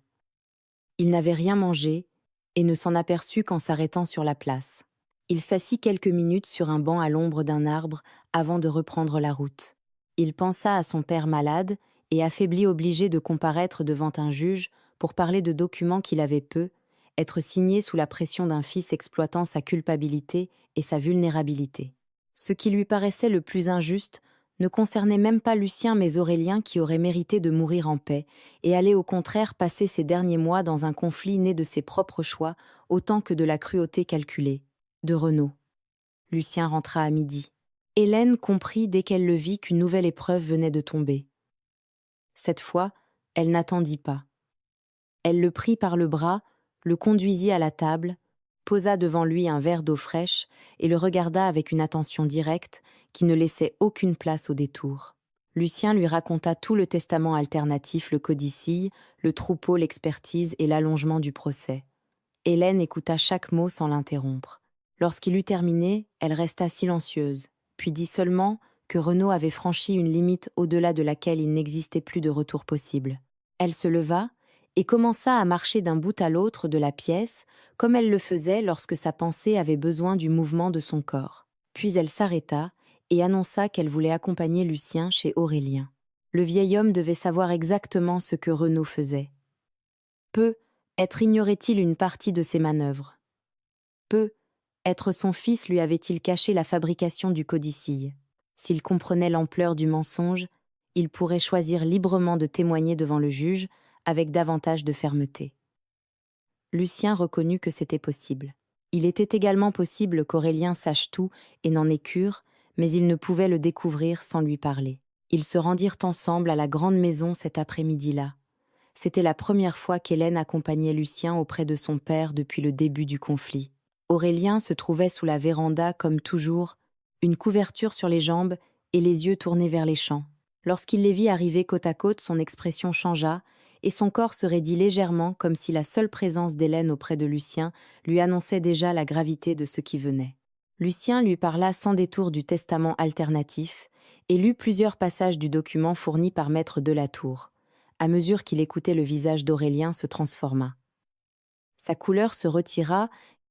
Il n'avait rien mangé et ne s'en aperçut qu'en s'arrêtant sur la place. Il s'assit quelques minutes sur un banc à l'ombre d'un arbre avant de reprendre la route. Il pensa à son père malade et affaibli, obligé de comparaître devant un juge pour parler de documents qu'il avait peu, être signé sous la pression d'un fils exploitant sa culpabilité et sa vulnérabilité. Ce qui lui paraissait le plus injuste ne concernait même pas Lucien mais Aurélien qui aurait mérité de mourir en paix et allait au contraire passer ses derniers mois dans un conflit né de ses propres choix autant que de la cruauté calculée. De Renaud. Lucien rentra à midi. Hélène comprit dès qu'elle le vit qu'une nouvelle épreuve venait de tomber. Cette fois, elle n'attendit pas. Elle le prit par le bras, le conduisit à la table, posa devant lui un verre d'eau fraîche et le regarda avec une attention directe qui ne laissait aucune place au détour. Lucien lui raconta tout le testament alternatif, le codicille, le troupeau, l'expertise et l'allongement du procès. Hélène écouta chaque mot sans l'interrompre. Lorsqu'il eut terminé, elle resta silencieuse, puis dit seulement que Renaud avait franchi une limite au-delà de laquelle il n'existait plus de retour possible. Elle se leva et commença à marcher d'un bout à l'autre de la pièce, comme elle le faisait lorsque sa pensée avait besoin du mouvement de son corps. Puis elle s'arrêta et annonça qu'elle voulait accompagner Lucien chez Aurélien. Le vieil homme devait savoir exactement ce que Renaud faisait. Peut-être ignorait-il une partie de ses manœuvres. Peut-être son fils lui avait-il caché la fabrication du codicille. S'il comprenait l'ampleur du mensonge, il pourrait choisir librement de témoigner devant le juge avec davantage de fermeté. Lucien reconnut que c'était possible. Il était également possible qu'Aurélien sache tout et n'en ait cure, mais il ne pouvait le découvrir sans lui parler. Ils se rendirent ensemble à la grande maison cet après-midi-là. C'était la première fois qu'Hélène accompagnait Lucien auprès de son père depuis le début du conflit. Aurélien se trouvait sous la véranda comme toujours, une couverture sur les jambes et les yeux tournés vers les champs. Lorsqu'il les vit arriver côte à côte, son expression changea et son corps se raidit légèrement comme si la seule présence d'Hélène auprès de Lucien lui annonçait déjà la gravité de ce qui venait. Lucien lui parla sans détour du testament alternatif et lut plusieurs passages du document fourni par maître Delatour. À mesure qu'il écoutait, le visage d'Aurélien se transforma. Sa couleur se retira,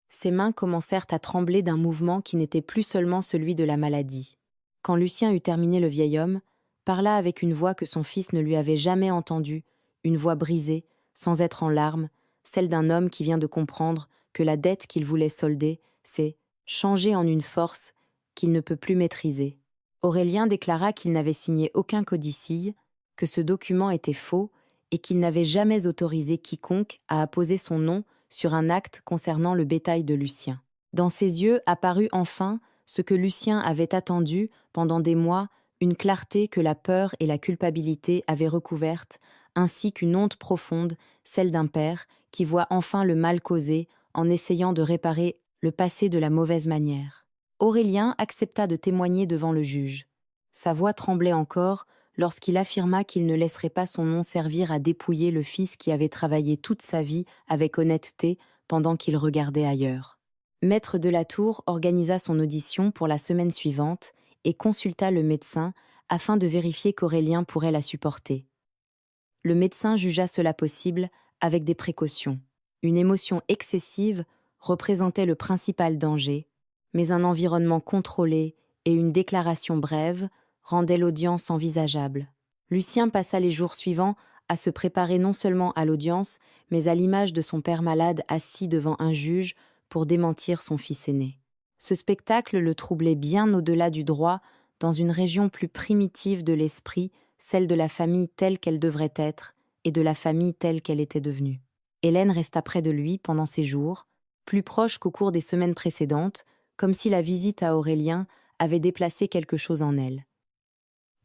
ses mains commencèrent à trembler d'un mouvement qui n'était plus seulement celui de la maladie. Quand Lucien eut terminé, le vieil homme parla avec une voix que son fils ne lui avait jamais entendue, une voix brisée, sans être en larmes, celle d'un homme qui vient de comprendre que la dette qu'il voulait solder s'est changée en une force qu'il ne peut plus maîtriser. Aurélien déclara qu'il n'avait signé aucun codicille, que ce document était faux et qu'il n'avait jamais autorisé quiconque à apposer son nom sur un acte concernant le bétail de Lucien. Dans ses yeux apparut enfin ce que Lucien avait attendu pendant des mois, une clarté que la peur et la culpabilité avaient recouverte, ainsi qu'une honte profonde, celle d'un père qui voit enfin le mal causé en essayant de réparer le passé de la mauvaise manière. Aurélien accepta de témoigner devant le juge. Sa voix tremblait encore lorsqu'il affirma qu'il ne laisserait pas son nom servir à dépouiller le fils qui avait travaillé toute sa vie avec honnêteté pendant qu'il regardait ailleurs. Maître Delatour organisa son audition pour la semaine suivante et consulta le médecin afin de vérifier qu'Aurélien pourrait la supporter. Le médecin jugea cela possible avec des précautions. Une émotion excessive représentait le principal danger, mais un environnement contrôlé et une déclaration brève rendaient l'audience envisageable. Lucien passa les jours suivants à se préparer non seulement à l'audience, mais à l'image de son père malade assis devant un juge pour démentir son fils aîné. Ce spectacle le troublait bien au-delà du droit, dans une région plus primitive de l'esprit, celle de la famille telle qu'elle devrait être et de la famille telle qu'elle était devenue. Hélène resta près de lui pendant ces jours, plus proche qu'au cours des semaines précédentes, comme si la visite à Aurélien avait déplacé quelque chose en elle.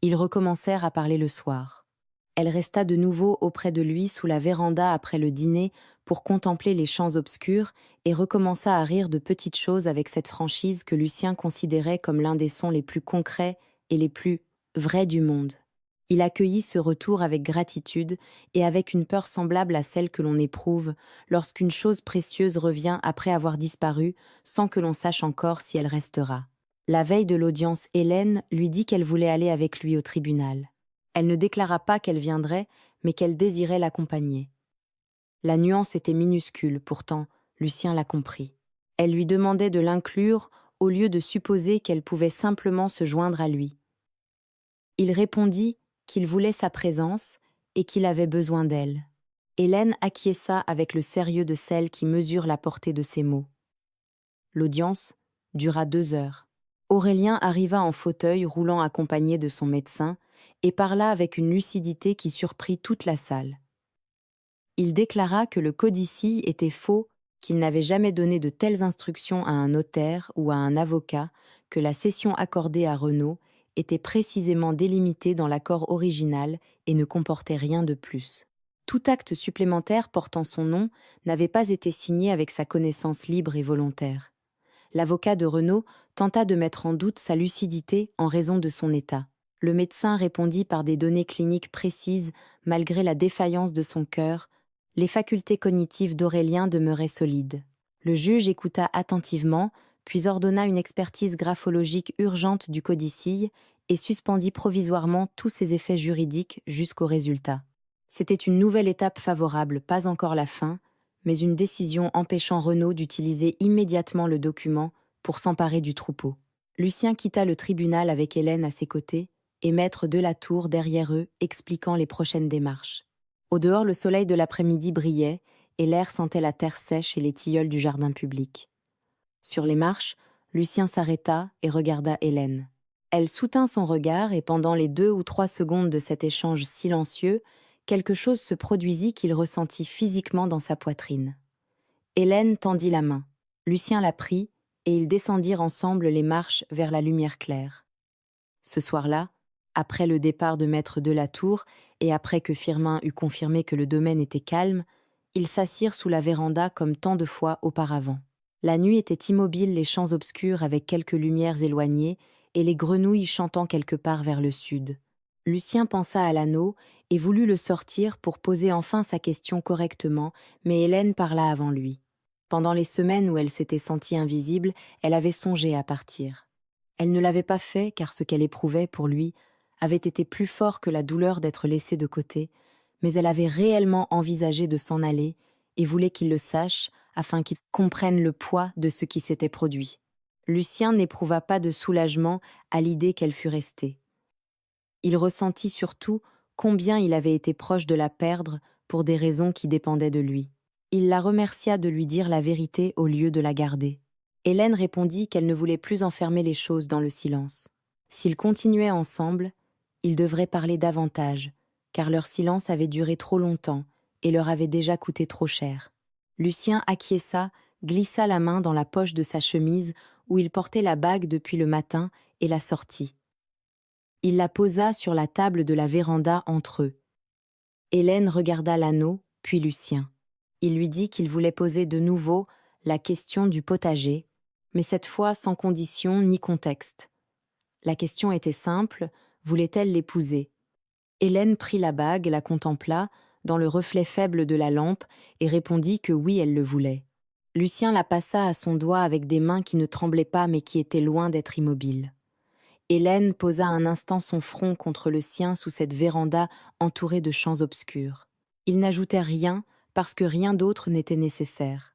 Ils recommencèrent à parler le soir. Elle resta de nouveau auprès de lui sous la véranda après le dîner pour contempler les champs obscurs et recommença à rire de petites choses avec cette franchise que Lucien considérait comme l'un des sons les plus concrets et les plus vrais du monde. Il accueillit ce retour avec gratitude et avec une peur semblable à celle que l'on éprouve lorsqu'une chose précieuse revient après avoir disparu sans que l'on sache encore si elle restera. La veille de l'audience, Hélène lui dit qu'elle voulait aller avec lui au tribunal. Elle ne déclara pas qu'elle viendrait, mais qu'elle désirait l'accompagner. La nuance était minuscule, pourtant, Lucien la comprit. Elle lui demandait de l'inclure au lieu de supposer qu'elle pouvait simplement se joindre à lui. Il répondit qu'il voulait sa présence et qu'il avait besoin d'elle. Hélène acquiesça avec le sérieux de celle qui mesure la portée de ses mots. L'audience dura 2 heures. Aurélien arriva en fauteuil roulant accompagné de son médecin et parla avec une lucidité qui surprit toute la salle. Il déclara que le codicille était faux, qu'il n'avait jamais donné de telles instructions à un notaire ou à un avocat, que la cession accordée à Renaud était précisément délimitée dans l'accord original et ne comportait rien de plus. Tout acte supplémentaire portant son nom n'avait pas été signé avec sa connaissance libre et volontaire. L'avocat de Renaud tenta de mettre en doute sa lucidité en raison de son état. Le médecin répondit par des données cliniques précises, malgré la défaillance de son cœur. Les facultés cognitives d'Aurélien demeuraient solides. Le juge écouta attentivement, puis ordonna une expertise graphologique urgente du codicille et suspendit provisoirement tous ses effets juridiques jusqu'au résultat. C'était une nouvelle étape favorable, pas encore la fin, mais une décision empêchant Renaud d'utiliser immédiatement le document pour s'emparer du troupeau. Lucien quitta le tribunal avec Hélène à ses côtés et Maître Delatour derrière eux, expliquant les prochaines démarches. Au dehors, le soleil de l'après-midi brillait et l'air sentait la terre sèche et les tilleuls du jardin public. Sur les marches, Lucien s'arrêta et regarda Hélène. Elle soutint son regard et pendant les 2 ou 3 secondes de cet échange silencieux, quelque chose se produisit qu'il ressentit physiquement dans sa poitrine. Hélène tendit la main. Lucien la prit et ils descendirent ensemble les marches vers la lumière claire. Ce soir-là, après le départ de Maître Delatour et après que Firmin eut confirmé que le domaine était calme, ils s'assirent sous la véranda comme tant de fois auparavant. La nuit était immobile, les champs obscurs avec quelques lumières éloignées et les grenouilles chantant quelque part vers le sud. Lucien pensa à l'anneau et voulut le sortir pour poser enfin sa question correctement, mais Hélène parla avant lui. Pendant les semaines où elle s'était sentie invisible, elle avait songé à partir. Elle ne l'avait pas fait car ce qu'elle éprouvait pour lui avait été plus fort que la douleur d'être laissée de côté, mais elle avait réellement envisagé de s'en aller et voulait qu'il le sache afin qu'il comprenne le poids de ce qui s'était produit. Lucien n'éprouva pas de soulagement à l'idée qu'elle fût restée. Il ressentit surtout combien il avait été proche de la perdre pour des raisons qui dépendaient de lui. Il la remercia de lui dire la vérité au lieu de la garder. Hélène répondit qu'elle ne voulait plus enfermer les choses dans le silence. S'ils continuaient ensemble, ils devraient parler davantage, car leur silence avait duré trop longtemps et leur avait déjà coûté trop cher. Lucien acquiesça, glissa la main dans la poche de sa chemise où il portait la bague depuis le matin et la sortit. Il la posa sur la table de la véranda entre eux. Hélène regarda l'anneau, puis Lucien. Il lui dit qu'il voulait poser de nouveau la question du potager, mais cette fois sans condition ni contexte. La question était simple, voulait-elle l'épouser? Hélène prit la bague, la contempla, dans le reflet faible de la lampe, et répondit que oui, elle le voulait. Lucien la passa à son doigt avec des mains qui ne tremblaient pas mais qui étaient loin d'être immobiles. Hélène posa un instant son front contre le sien sous cette véranda entourée de champs obscurs. Ils n'ajoutèrent rien parce que rien d'autre n'était nécessaire.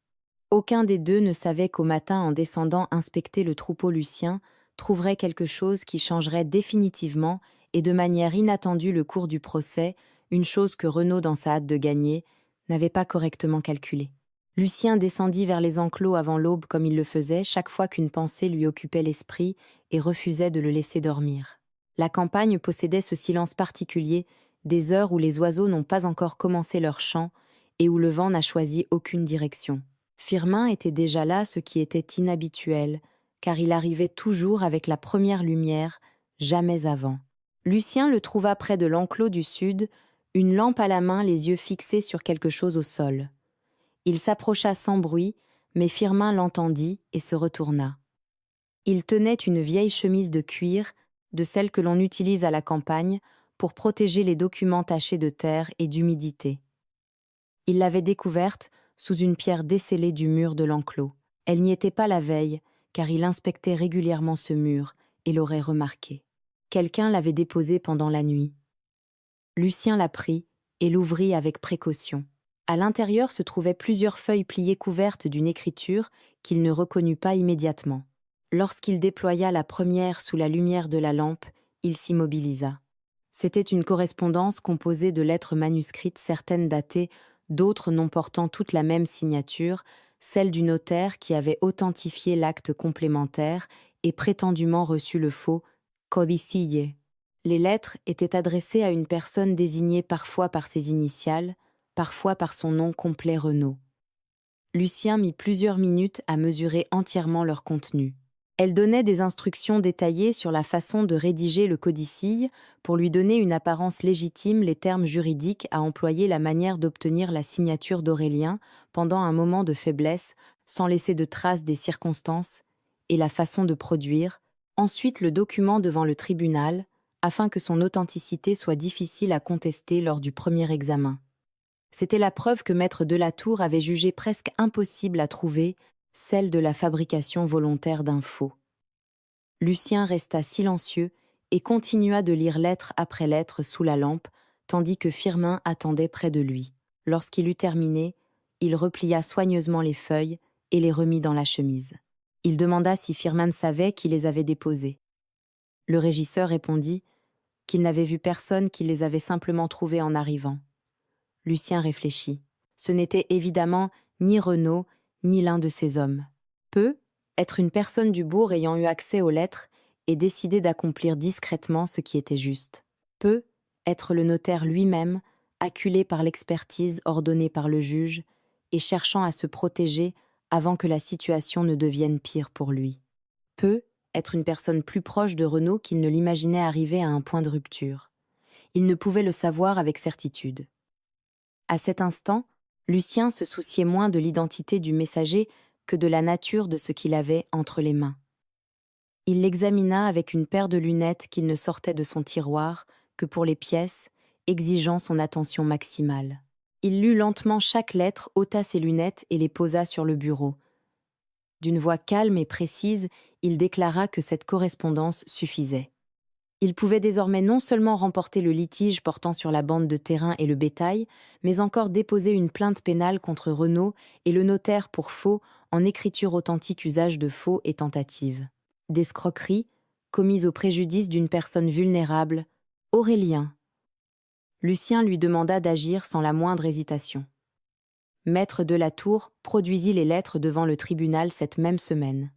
Aucun des deux ne savait qu'au matin, en descendant inspecter le troupeau, Lucien trouverait quelque chose qui changerait définitivement et de manière inattendue le cours du procès, une chose que Renaud, dans sa hâte de gagner, n'avait pas correctement calculée. Lucien descendit vers les enclos avant l'aube comme il le faisait chaque fois qu'une pensée lui occupait l'esprit et refusait de le laisser dormir. La campagne possédait ce silence particulier, des heures où les oiseaux n'ont pas encore commencé leur chant et où le vent n'a choisi aucune direction. Firmin était déjà là, ce qui était inhabituel, car il arrivait toujours avec la première lumière, jamais avant. Lucien le trouva près de l'enclos du sud, une lampe à la main, les yeux fixés sur quelque chose au sol. Il s'approcha sans bruit, mais Firmin l'entendit et se retourna. Il tenait une vieille chemise de cuir, de celle que l'on utilise à la campagne, pour protéger les documents tachés de terre et d'humidité. Il l'avait découverte sous une pierre descellée du mur de l'enclos. Elle n'y était pas la veille, car il inspectait régulièrement ce mur et l'aurait remarqué. Quelqu'un l'avait déposée pendant la nuit. Lucien la prit et l'ouvrit avec précaution. À l'intérieur se trouvaient plusieurs feuilles pliées couvertes d'une écriture qu'il ne reconnut pas immédiatement. Lorsqu'il déploya la première sous la lumière de la lampe, il s'immobilisa. C'était une correspondance composée de lettres manuscrites, certaines datées, d'autres non portant toutes la même signature, celle du notaire qui avait authentifié l'acte complémentaire et prétendument reçu le faux « codicille ». Les lettres étaient adressées à une personne désignée parfois par ses initiales, parfois par son nom complet Renaud. Lucien mit plusieurs minutes à mesurer entièrement leur contenu. Elle donnait des instructions détaillées sur la façon de rédiger le codicille pour lui donner une apparence légitime, les termes juridiques à employer, la manière d'obtenir la signature d'Aurélien pendant un moment de faiblesse sans laisser de traces des circonstances, et la façon de produire, ensuite le document devant le tribunal, afin que son authenticité soit difficile à contester lors du premier examen. C'était la preuve que maître Delatour avait jugé presque impossible à trouver, celle de la fabrication volontaire d'un faux. Lucien resta silencieux et continua de lire lettre après lettre sous la lampe, tandis que Firmin attendait près de lui. Lorsqu'il eut terminé, il replia soigneusement les feuilles et les remit dans la chemise. Il demanda si Firmin savait qui les avait déposées. Le régisseur répondit qu'il n'avait vu personne, qu'il les avait simplement trouvées en arrivant. Lucien réfléchit. Ce n'était évidemment ni Renaud, ni l'un de ses hommes. Peut être une personne du bourg ayant eu accès aux lettres et décidé d'accomplir discrètement ce qui était juste. Peut être le notaire lui-même, acculé par l'expertise ordonnée par le juge et cherchant à se protéger avant que la situation ne devienne pire pour lui. Peut être une personne plus proche de Renaud qu'il ne l'imaginait arriver à un point de rupture. Il ne pouvait le savoir avec certitude. À cet instant, Lucien se souciait moins de l'identité du messager que de la nature de ce qu'il avait entre les mains. Il l'examina avec une paire de lunettes qu'il ne sortait de son tiroir que pour les pièces, exigeant son attention maximale. Il lut lentement chaque lettre, ôta ses lunettes et les posa sur le bureau. D'une voix calme et précise, il déclara que cette correspondance suffisait. Il pouvait désormais non seulement remporter le litige portant sur la bande de terrain et le bétail, mais encore déposer une plainte pénale contre Renaud et le notaire pour faux en écriture authentique, usage de faux et tentative. D'escroquerie, commise au préjudice d'une personne vulnérable, Aurélien. Lucien lui demanda d'agir sans la moindre hésitation. Maître Delatour produisit les lettres devant le tribunal cette même semaine.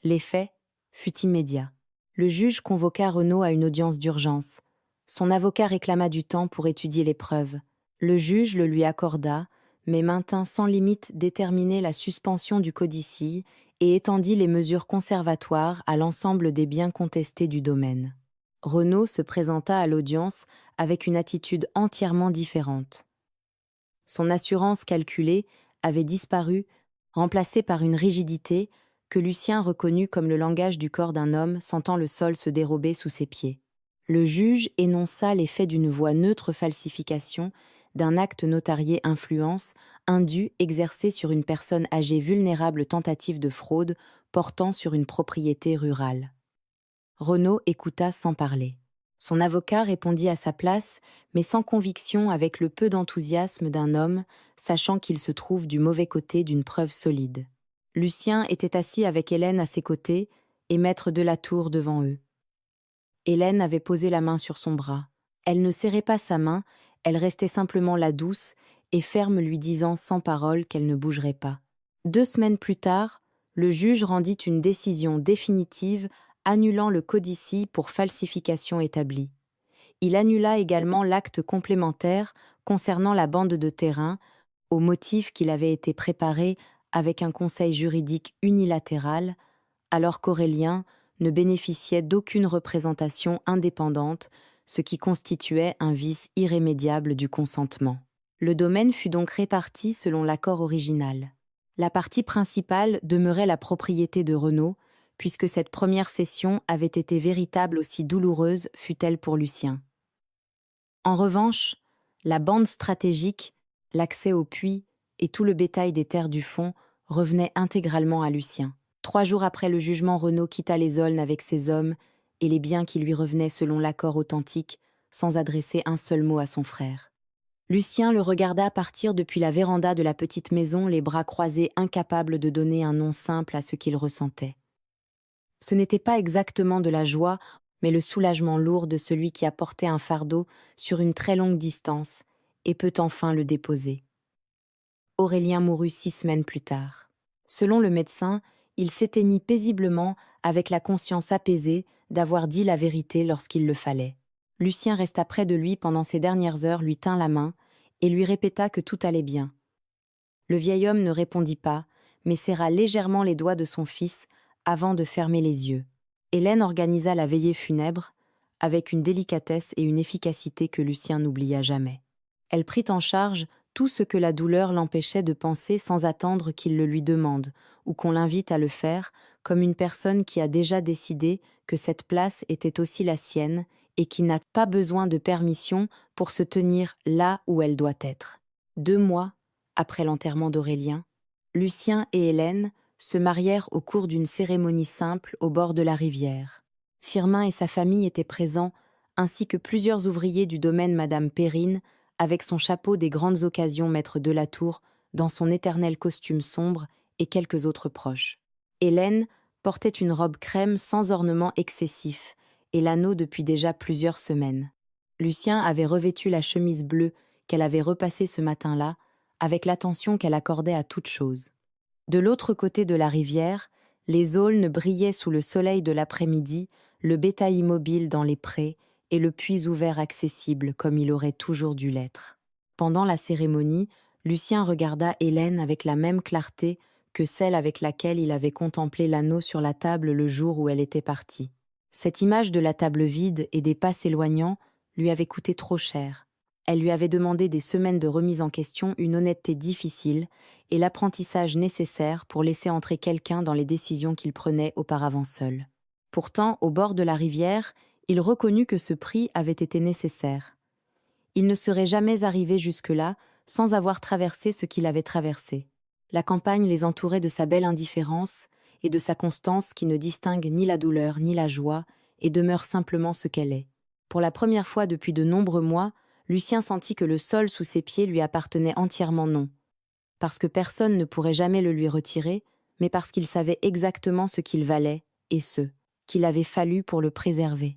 L'effet fut immédiat. Le juge convoqua Renaud à une audience d'urgence. Son avocat réclama du temps pour étudier les preuves. Le juge le lui accorda, mais maintint sans limite déterminée la suspension du codicille et étendit les mesures conservatoires à l'ensemble des biens contestés du domaine. Renaud se présenta à l'audience avec une attitude entièrement différente. Son assurance calculée avait disparu, remplacée par une rigidité que Lucien reconnut comme le langage du corps d'un homme sentant le sol se dérober sous ses pieds. Le juge énonça les faits d'une voix neutre, falsification, d'un acte notarié, influence, indu exercé sur une personne âgée vulnérable, tentative de fraude portant sur une propriété rurale. Renaud écouta sans parler. Son avocat répondit à sa place, mais sans conviction, avec le peu d'enthousiasme d'un homme, sachant qu'il se trouve du mauvais côté d'une preuve solide. Lucien était assis avec Hélène à ses côtés et maître Delatour devant eux. Hélène avait posé la main sur son bras. Elle ne serrait pas sa main, Elle restait simplement là douce et ferme, lui disant sans parole qu'elle ne bougerait pas. 2 semaines plus tard, le juge rendit une décision définitive annulant le codicille pour falsification établie. Il annula également l'acte complémentaire concernant la bande de terrain, au motif qu'il avait été préparé avec un conseil juridique unilatéral, alors qu'Aurélien ne bénéficiait d'aucune représentation indépendante, ce qui constituait un vice irrémédiable du consentement. Le domaine fut donc réparti selon l'accord original. La partie principale demeurait la propriété de Renaud, puisque cette première cession avait été véritable aussi douloureuse fut-elle pour Lucien. En revanche, la bande stratégique, l'accès aux puits et tout le bétail des terres du fond revenaient intégralement à Lucien. 3 jours après le jugement, Renaud quitta les Aulnes avec ses hommes et les biens qui lui revenaient selon l'accord authentique, sans adresser un seul mot à son frère. Lucien le regarda partir depuis la véranda de la petite maison, les bras croisés, incapable de donner un nom simple à ce qu'il ressentait. Ce n'était pas exactement de la joie, mais le soulagement lourd de celui qui a porté un fardeau sur une très longue distance et peut enfin le déposer. Aurélien mourut 6 semaines plus tard. Selon le médecin, il s'éteignit paisiblement avec la conscience apaisée d'avoir dit la vérité lorsqu'il le fallait. Lucien resta près de lui pendant ces dernières heures, lui tint la main et lui répéta que tout allait bien. Le vieil homme ne répondit pas, mais serra légèrement les doigts de son fils avant de fermer les yeux. Hélène organisa la veillée funèbre avec une délicatesse et une efficacité que Lucien n'oublia jamais. Elle prit en charge tout ce que la douleur l'empêchait de penser sans attendre qu'il le lui demande ou qu'on l'invite à le faire, comme une personne qui a déjà décidé que cette place était aussi la sienne et qui n'a pas besoin de permission pour se tenir là où elle doit être. 2 mois après l'enterrement d'Aurélien, Lucien et Hélène se marièrent au cours d'une cérémonie simple au bord de la rivière. Firmin et sa famille étaient présents, ainsi que plusieurs ouvriers du domaine Madame Perrine, avec son chapeau des grandes occasions maître Delatour, dans son éternel costume sombre, et quelques autres proches. Hélène portait une robe crème sans ornement excessif, et l'anneau depuis déjà plusieurs semaines. Lucien avait revêtu la chemise bleue qu'elle avait repassée ce matin-là, avec l'attention qu'elle accordait à toute chose. De l'autre côté de la rivière, les aulnes brillaient sous le soleil de l'après-midi, le bétail immobile dans les prés et le puits ouvert accessible comme il aurait toujours dû l'être. Pendant la cérémonie, Lucien regarda Hélène avec la même clarté que celle avec laquelle il avait contemplé l'anneau sur la table le jour où elle était partie. Cette image de la table vide et des pas s'éloignant lui avait coûté trop cher. Elle lui avait demandé des semaines de remise en question, une honnêteté difficile et l'apprentissage nécessaire pour laisser entrer quelqu'un dans les décisions qu'il prenait auparavant seul. Pourtant, au bord de la rivière, il reconnut que ce prix avait été nécessaire. Il ne serait jamais arrivé jusque-là sans avoir traversé ce qu'il avait traversé. La campagne les entourait de sa belle indifférence et de sa constance qui ne distingue ni la douleur ni la joie et demeure simplement ce qu'elle est. Pour la première fois depuis de nombreux mois, Lucien sentit que le sol sous ses pieds lui appartenait entièrement non. Parce que personne ne pourrait jamais le lui retirer, mais parce qu'il savait exactement ce qu'il valait et ce qu'il avait fallu pour le préserver.